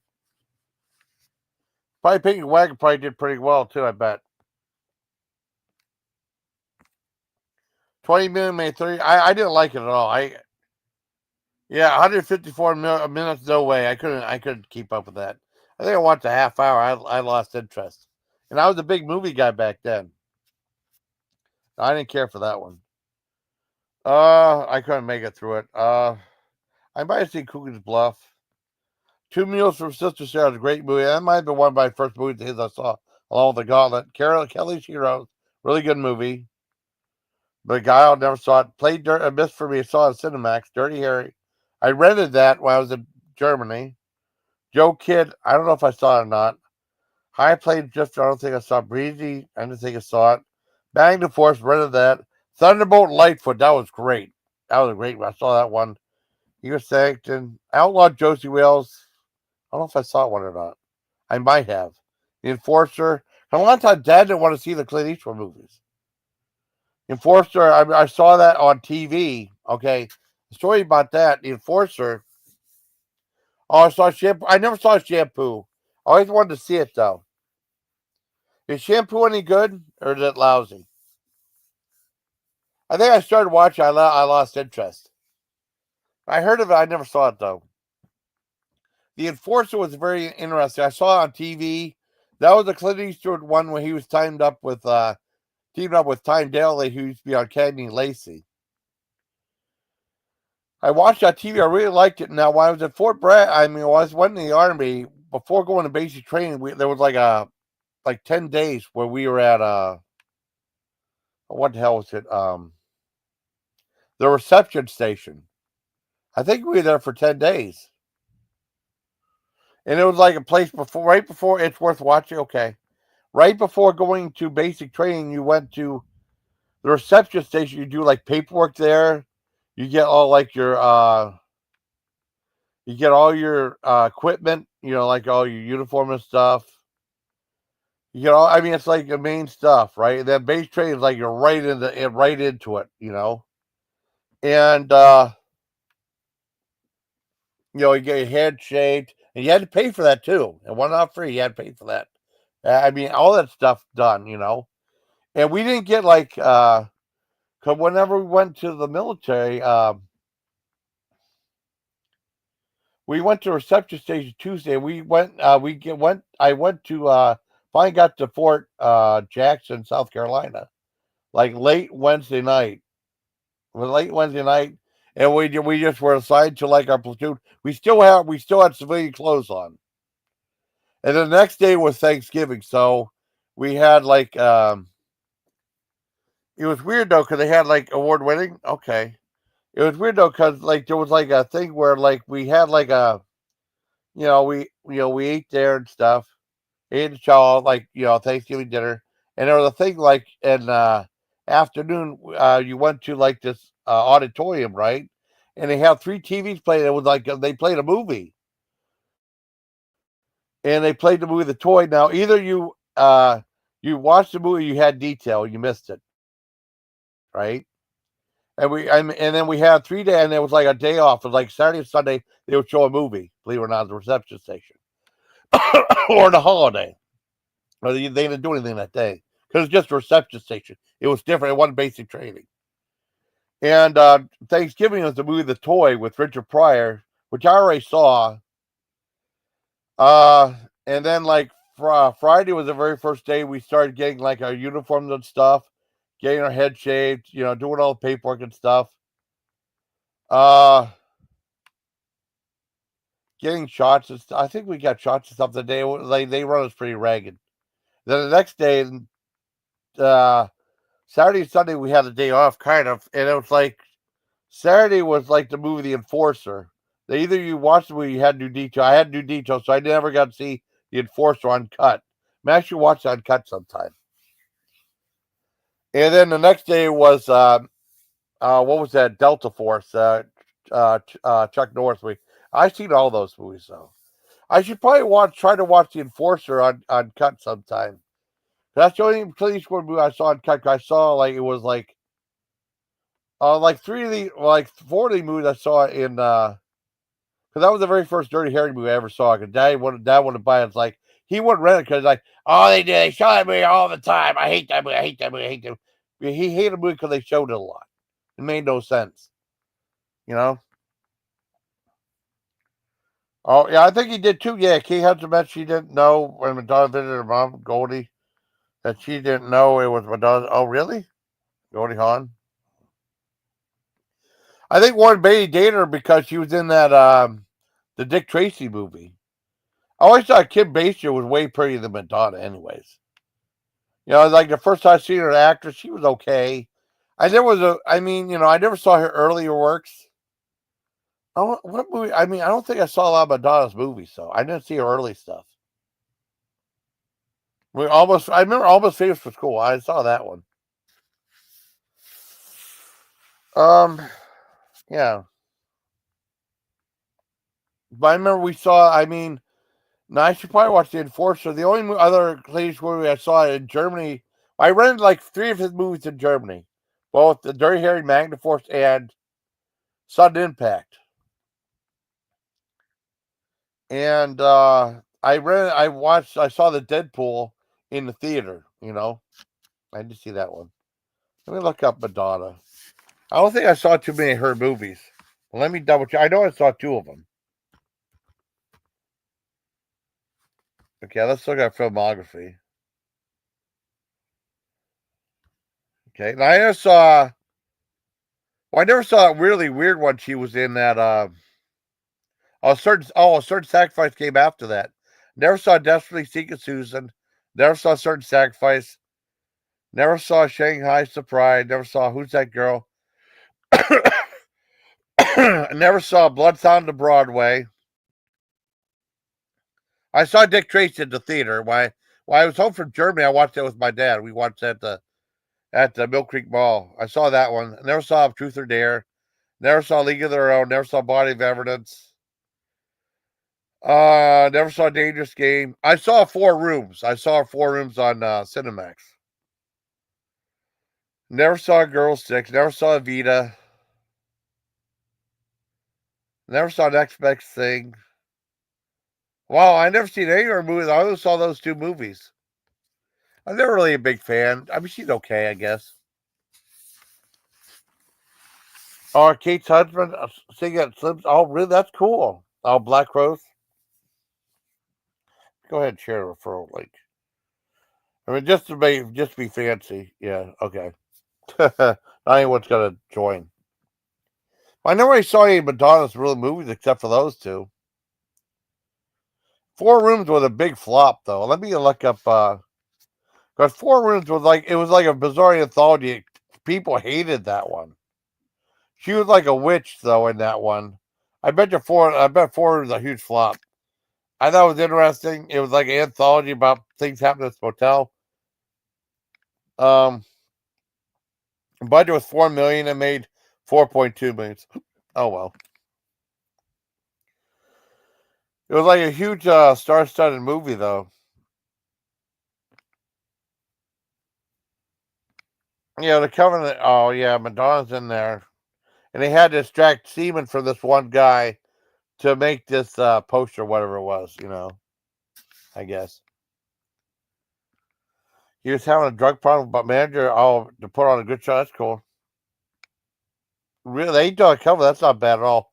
Probably Painting Your Wagon probably did pretty well too, I bet. 20 million made 30. I didn't like it at all. Yeah, 154 minutes, no way. I couldn't keep up with that. I think I watched a half hour. I lost interest. And I was a big movie guy back then. I didn't care for that one. I couldn't make it through it. I might have seen Coogan's Bluff. Two Mules from Sister Sarah is a great movie. That might have been one of my first movies I saw, along with The Gauntlet. Carol Kelly's Heroes, really good movie. But Guile never saw it. Played a miss for me. I saw it in Cinemax. Dirty Harry. I rented that when I was in Germany. Joe Kidd. I don't know if I saw it or not. High Plane Drifter. I don't think I saw. Breezy. I didn't think I saw it. Bang the Force, rented that. Thunderbolt Lightfoot, that was great. That was a great one. I saw that one. He was thanked. And Outlaw Josie Wales, I don't know if I saw one or not. I might have. The Enforcer. A lot of times, Dad didn't want to see the Clint Eastwood movies. The Enforcer, I saw that on TV. Okay. The story about that, The Enforcer. Oh, I saw Shampoo. I never saw Shampoo. I always wanted to see it, though. Is Shampoo any good, or is it lousy? I think I started watching. I lost interest. I heard of it. I never saw it, though. The Enforcer was very interesting. I saw it on TV. That was the Clint Eastwood one where he was teamed up with Tyne Daly, who used to be on Cagney Lacey. I watched that TV. I really liked it. Now, when I was at Fort Bragg, I was went in the Army before going to basic training. There was like 10 days where we were at what the hell was it? The reception station. I think we were there for 10 days. And it was like a place right before it's worth watching. Okay. Right before going to basic training, you went to the reception station. You do like paperwork there. You get all like your equipment, like all your uniform and stuff. It's like the main stuff, right? And then base training is like you're right into it, And you get your head shaved, and you had to pay for that too. It wasn't not free. You had to pay for that. All that stuff done, And we didn't get because whenever we went to the military, we went to reception station Tuesday. We went. I went to. Finally got to Fort Jackson, South Carolina, like late Wednesday night. It was late Wednesday night, and we just were assigned to like our platoon. We still had civilian clothes on, and then the next day was Thanksgiving, so we had like it was weird though because they had like award winning. Okay, it was weird though because like there was like a thing where like we had like a we ate there and stuff. Ate the chow like Thanksgiving dinner, and there was a thing like in afternoon. You went to like this auditorium, right? And they have 3 TVs playing. It was like they played a movie, and they played the movie The Toy. Now either you watched the movie, you had detail, you missed it, right? And then we had 3 days, and it was like a day off. It was like Saturday and Sunday. They would show a movie, believe it or not, at the reception station or the holiday. Or they didn't do anything that day because it's just a reception station. It was different. It wasn't basic training. And Thanksgiving was the movie The Toy with Richard Pryor, which I already saw. And then like Friday was the very first day we started getting like our uniforms and stuff, getting our head shaved, doing all the paperwork and stuff. Getting shots. I think we got shots and stuff the day. They run us pretty ragged. Then the next day, Saturday and Sunday we had a day off, kind of, and it was like Saturday was like the movie The Enforcer. Either you watched the movie, you had new detail. I had new detail, so I never got to see The Enforcer uncut. I'm actually watch uncut sometime. And then the next day was what was that? Delta Force, Chuck Norris movie. I've seen all those movies, though. I should probably try to watch The Enforcer uncut sometime. That's the only Clint Eastwood movie I saw uncut. I saw like it was like 4 of the movies I saw in because that was the very first Dirty Harry movie I ever saw. Because Dad wanted to buy it. It's like he wouldn't rent it because like, oh, they show that movie all the time. I hate that movie. I hate that movie. I hate that movie. He hated the movie because they showed it a lot. It made no sense, you know. Oh yeah, I think he did too. Yeah, Kate Hudson mentioned she didn't know when Madonna visited her mom, Goldie, that she didn't know it was Madonna. Oh really, Goldie Hawn? I think Warren Beatty dated her because she was in that the Dick Tracy movie. I always thought Kim Basinger was way prettier than Madonna, anyways. Like the first time I seen her as an actress, she was okay. I never saw her earlier works. Oh, what movie? I don't think I saw a lot of Madonna's movies, so I didn't see her early stuff. I remember Almost Famous for School. I saw that one. Yeah. But I remember we saw. I mean, no, I should probably watch The Enforcer. The only other Cage movie I saw in Germany, I rented like 3 of his movies in Germany, both the Dirty Harry, Magnum and Sudden Impact. And I saw the Deadpool in the theater. I did see that one. Let me look up Madonna. I don't think I saw too many of her movies. Let me double check. I know I saw 2 of them. Okay, let's look at filmography. Okay, and I never saw that really weird one she was in that. A certain sacrifice came after that. Never saw Desperately Seeking Susan. Never saw Certain Sacrifice. Never saw Shanghai Surprise. Never saw Who's That Girl. Never saw Blood Sound to Broadway. I saw Dick Tracy at the theater. When I was home from Germany, I watched it with my dad. We watched it at the Mill Creek Mall. I saw that one. Never saw Truth or Dare. Never saw League of Their Own. Never saw Body of Evidence. Never saw Dangerous Game. I saw 4 Rooms. I saw 4 Rooms on Cinemax. Never saw Girl 6. Never saw Evita. Never saw Next Best Thing. Wow, I never seen any of her movies. I only saw those 2 movies. I'm never really a big fan. I mean, she's okay, I guess. Oh, Kate's husband singing at Slim's. Oh, really? That's cool. Oh, Black Rose. Go ahead and share a referral link. I mean, just to be fancy. Yeah, okay. Not anyone's gonna join. I never really saw any Madonna's real movies except for those 2. 4 Rooms was a big flop, though. Let me look up. Because 4 Rooms was like a bizarre anthology. People hated that one. She was like a witch, though, in that one. I bet 4 Rooms was a huge flop. I thought it was interesting. It was like an anthology about things happening at this motel. Budget was $4 million and made $4.2 million. Oh well. It was like a huge star-studded movie, though. Yeah, the Covenant. Oh yeah, Madonna's in there, and they had to extract semen from this one guy to make this poster, whatever it was. I guess he was having a drug problem, but manager, to put on a good show. That's cool. Really, $8 cover. That's not bad at all.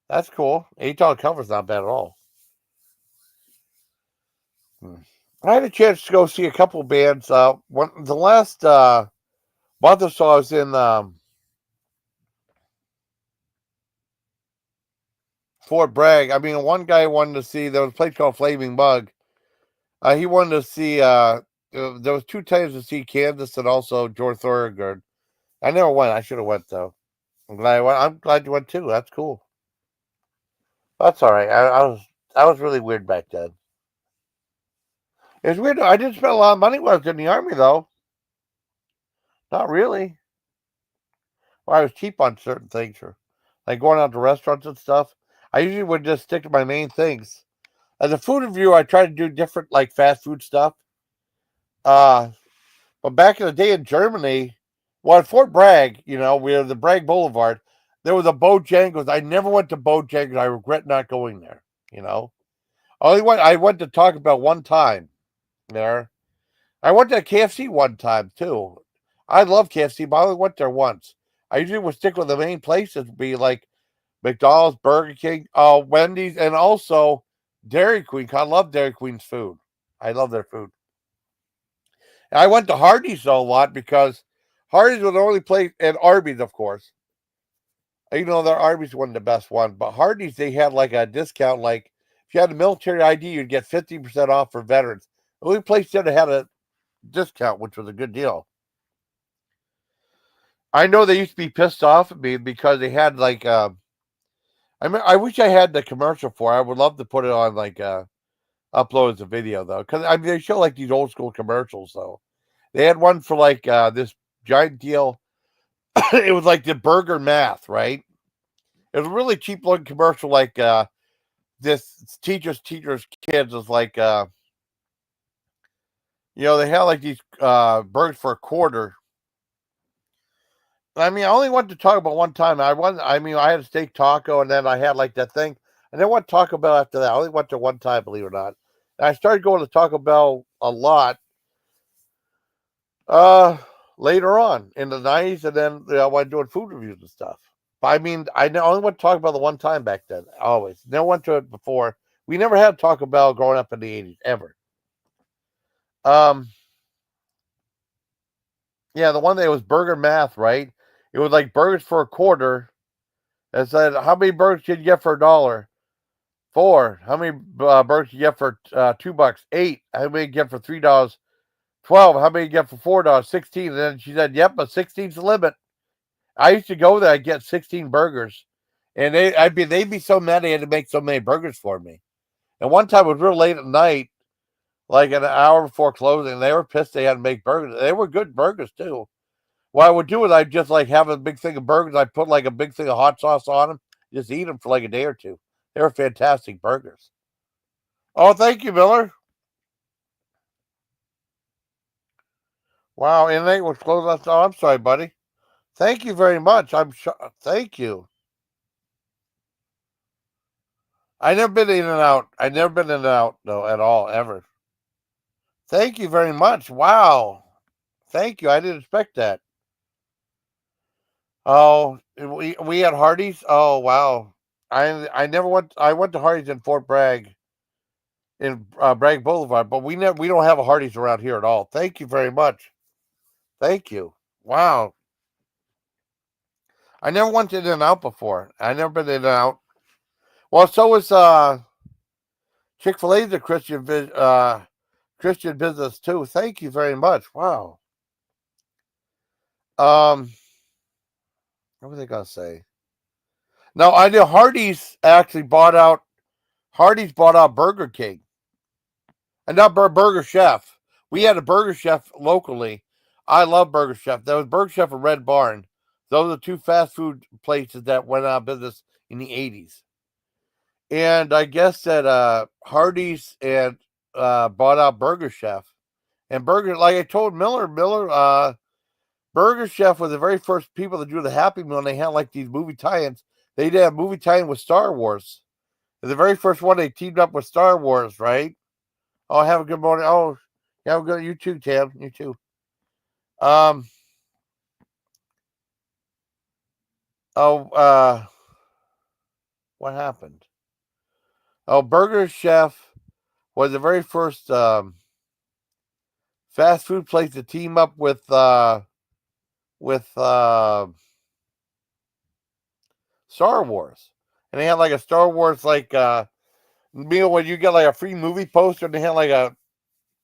That's cool. $8 cover is not bad at all. I had a chance to go see a couple bands. The last month or so, I was in Fort Bragg. I mean, one guy wanted to see. There was a place called Flaming Mug. He wanted to see. There was 2 times to see Kansas and also George Thorogood. I never went. I should have went though. I'm glad I went. I'm glad you went too. That's cool. That's all right. I was really weird back then. It's weird. I didn't spend a lot of money when I was in the army though. Not really. Well, I was cheap on certain things, like going out to restaurants and stuff. I usually would just stick to my main things. As a food reviewer, I try to do different like fast food stuff. But back in the day in Germany, well, at Fort Bragg, we have the Bragg Boulevard. There was a Bojangles. I never went to Bojangles. I regret not going there. I went to Taco Bell one time there. I went to KFC one time too. I love KFC, but I only went there once. I usually would stick with the main places, be like McDonald's, Burger King, Wendy's, and also Dairy Queen. I love Dairy Queen's food. I love their food. And I went to Hardee's a lot because Hardee's was the only place, and Arby's, of course. Their Arby's wasn't the best one, but Hardee's, they had like a discount. Like if you had a military ID, you'd get 50% off for veterans. The only place that had a discount, which was a good deal. I know they used to be pissed off at me because they had like I wish I had the commercial for it. I would love to put it on like upload as a video though, because I mean they show like these old school commercials though. They had one for like this giant deal. it was like the Burger Math, right? It was a really cheap looking commercial, like this teachers kids was like they had like these burgers for a quarter. I mean, I only went to Taco Bell one time. I had a steak taco, and then I had like that thing. I never went to Taco Bell after that. I only went to one time, believe it or not. And I started going to Taco Bell a lot later on in the 90s, and then I went doing food reviews and stuff. But I mean, only went to Taco Bell the one time back then. Always, never went to it before. We never had Taco Bell growing up in the 80s ever. Yeah, the one that was Burger Math, right? It was like burgers for a quarter. It said, how many burgers can you get for $1? 4. How many burgers you get for $2? 8. How many you get for $3? 12. How many you get for $4? 16. And then she said, yep, but 16's the limit. I used to go there, I'd get 16 burgers. And they'd be so mad they had to make so many burgers for me. And one time it was real late at night, like an hour before closing, and they were pissed they had to make burgers. They were good burgers too. What I would do is I'd just like have a big thing of burgers. I'd put like a big thing of hot sauce on them, just eat them for like a day or two. They were fantastic burgers. Oh, thank you, Miller. Wow, In-N-Out was closed. Oh, I'm sorry, buddy. Thank you very much. Thank you. I never been In-N-Out. I never been In-N-Out though at all ever. Thank you very much. Wow. Thank you. I didn't expect that. Oh, we had Hardee's. Oh, wow. I never went. I went to Hardee's in Fort Bragg, in Bragg Boulevard, but we don't have a Hardee's around here at all. Thank you very much. Thank you. Wow. I never went to In-N-Out before. I never been In-N-Out. Well, so was Chick-fil-A's a Christian business too. Thank you very much. Wow. What was I gonna say? No, I know Hardee's actually bought out. Hardee's bought out Burger King, and not Burger Chef. We had a Burger Chef locally. I love Burger Chef. There was Burger Chef and Red Barn. Those are the two fast food places that went out of business in the 80s. And I guess that Hardee's and bought out Burger Chef. And like I told Miller, Burger Chef was the very first people to do the Happy Meal, and they had like these movie tie-ins. They did a movie tie-in with Star Wars. The very first one they teamed up with Star Wars, right? Oh, have a good morning. Oh, have a good. You too, Tam. You too. Oh. What happened? Oh, Burger Chef was the very first fast food place to team up with Star Wars, and they had like a Star Wars like meal when you get like a free movie poster, and they had like a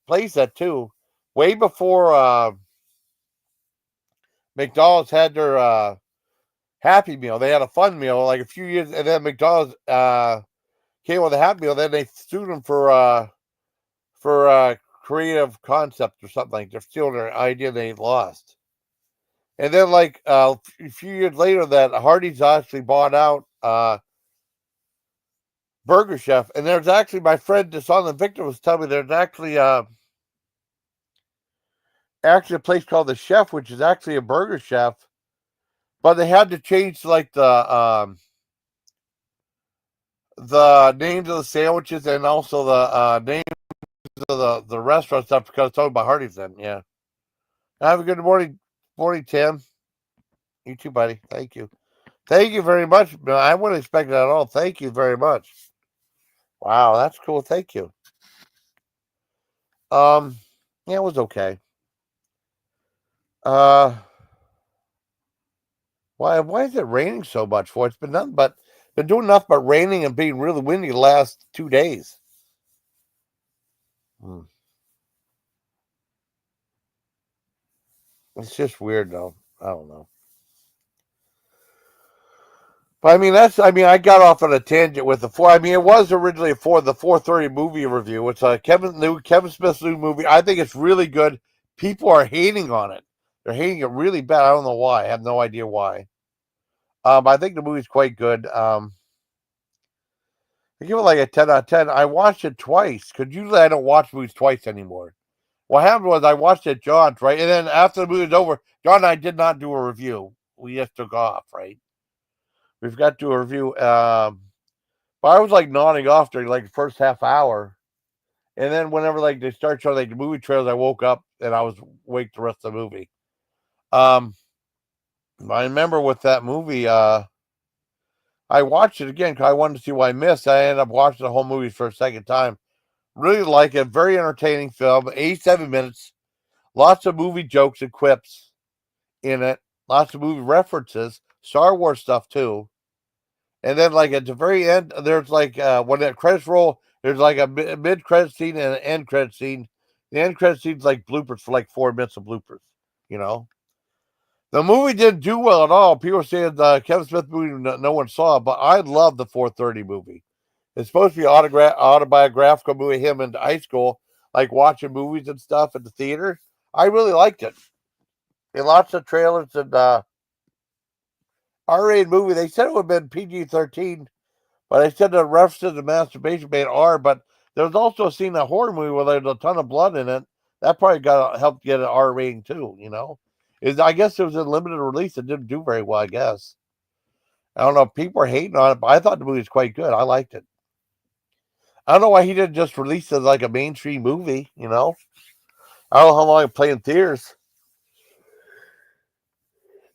playset too. Way before McDonald's had their Happy Meal, they had a fun meal like a few years, and then McDonald's came with a Happy Meal. Then they sued them for creative concept or something like they're stealing their idea they lost. And then like a few years later, that Hardee's actually bought out Burger Chef, and there's actually my friend Deshaun Victor was telling me there's actually a place called the Chef, which is actually a Burger Chef, but they had to change like the names of the sandwiches and also the names of the restaurant stuff because it's owned by Hardee's. Then, yeah. Have a good morning, Tim. You too, buddy. Thank you. Thank you very much. I wouldn't expect that at all. Thank you very much. Wow, that's cool. Thank you. Yeah, it was okay. Why is it raining so much for? It's been doing nothing but raining and being really windy the last 2 days. It's just weird though. I don't know. But I mean, I got off on a tangent with the four. I mean, it was originally the 4:30 movie review. It's Kevin Smith's new movie. I think it's really good. People are hating on it. They're hating it really bad. I don't know why. I have no idea why. I think the movie's quite good. I give it like a 10 out of 10. I watched it twice because usually I don't watch movies twice anymore. What happened was I watched it, John, right? And then after the movie was over, John and I did not do a review. We just took off, right? We forgot to do a review. But I was like nodding off during like the first half hour. And then whenever like they start showing like the movie trailers, I woke up and I was awake the rest of the movie. I remember with that movie, I watched it again because I wanted to see what I missed. I ended up watching the whole movie for a second time. Really like it. Very entertaining film. 87 minutes. Lots of movie jokes and quips in it. Lots of movie references. Star Wars stuff too. And then like at the very end, there's like when that credits roll, there's like a mid credit scene and an end credit scene. The end credit scene's like bloopers for like 4 minutes of bloopers. You know. The movie didn't do well at all. People saying the Kevin Smith movie no one saw, but I love the 4:30 movie. It's supposed to be autobiographical movie. Him in high school, like watching movies and stuff at the theater. I really liked it. And lots of trailers and R-rated movie. They said it would have been PG-13, but they said the references to masturbation made R. But there was also a scene in a horror movie where there's a ton of blood in it. That probably got helped get an R rating too. You know. I guess it was a limited release. It didn't do very well, I guess. I don't know. People are hating on it, but I thought the movie was quite good. I liked it. I don't know why he didn't just release it like a mainstream movie, you know? I don't know how long it played in theaters.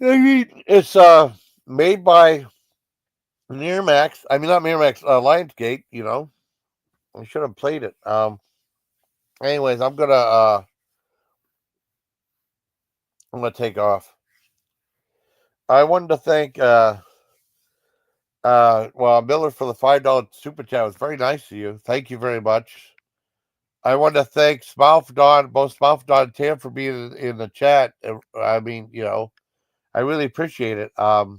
I mean, it's made by Miramax. I mean, not Miramax, Lionsgate, you know? I should have played it. Anyways, I'm gonna take off. I wanted to thank Miller for the $5 super chat. It was very nice of you. Thank you very much. I want to thank Smile for Don, both Smile for Don and Tam for being in the chat. I mean, you know, I really appreciate it. Yeah,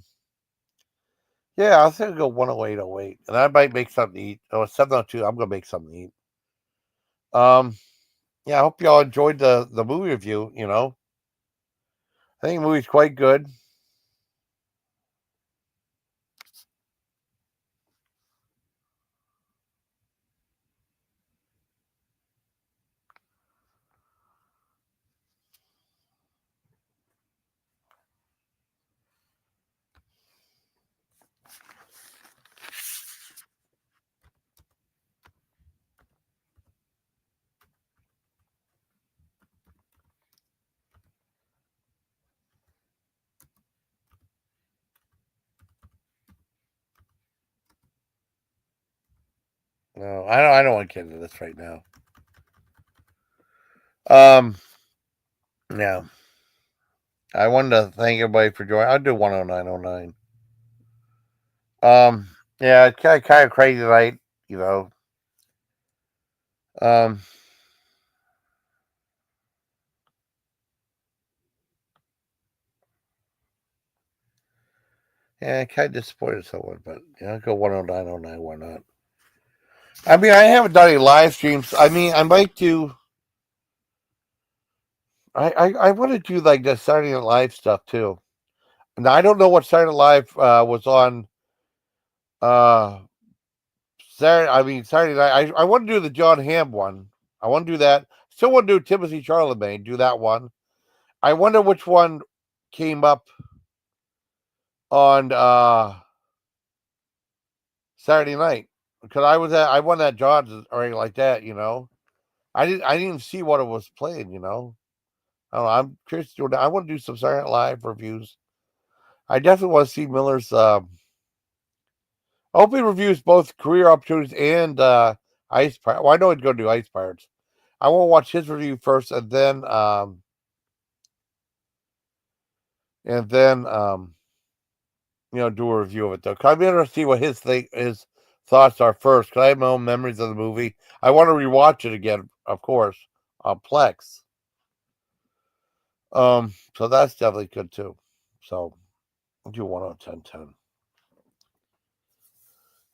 I was gonna go 10808, and I might make something to eat. Oh, 702. I'm gonna make something to eat. Yeah, I hope y'all enjoyed the movie review. You know, I think the movie's quite good. No, I don't want to get into this right now. Yeah. I wanted to thank everybody for joining. I'll do 10909. Yeah, it's kind of crazy tonight, you know. Um, yeah, kind of disappointed someone, but yeah, I'll go 10909. Why not? I mean, I haven't done any live streams. I mean, I might do. I want to do like the Saturday Night Live stuff too. Now I don't know what Saturday Night Live was on. Saturday night. I want to do the John Hamm one. I want to do that. Still want to do Timothy Charlemagne. Do that one. I wonder which one came up on Saturday night because I won that John's or anything like that. You know, I didn't even see what it was playing. You know, I don't know. I'm curious to do. I want to do some Saturday Night Live reviews. I definitely want to see Miller's. I hope he reviews both Career Opportunities and Ice Pirates. Well, I know he's going to do Ice Pirates. I want to watch his review first, and then do a review of it though. Cause I'm interested to see what his thoughts are first. Cause I have my own memories of the movie. I want to rewatch it again, of course, on Plex. So that's definitely good too. So I'll do 1 on 10.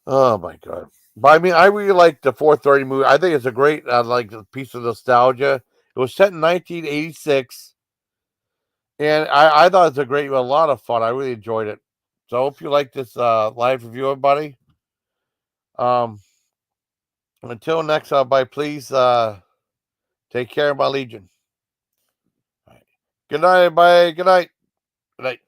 Oh my god! But I mean, I really like the 4:30 movie. I think it's a great, like, piece of nostalgia. It was set in 1986. And I thought it was a lot of fun. I really enjoyed it. So I hope you like this live review, everybody. Until next, everybody, please take care of my Legion. All right. Good night, everybody. Good night. Good night.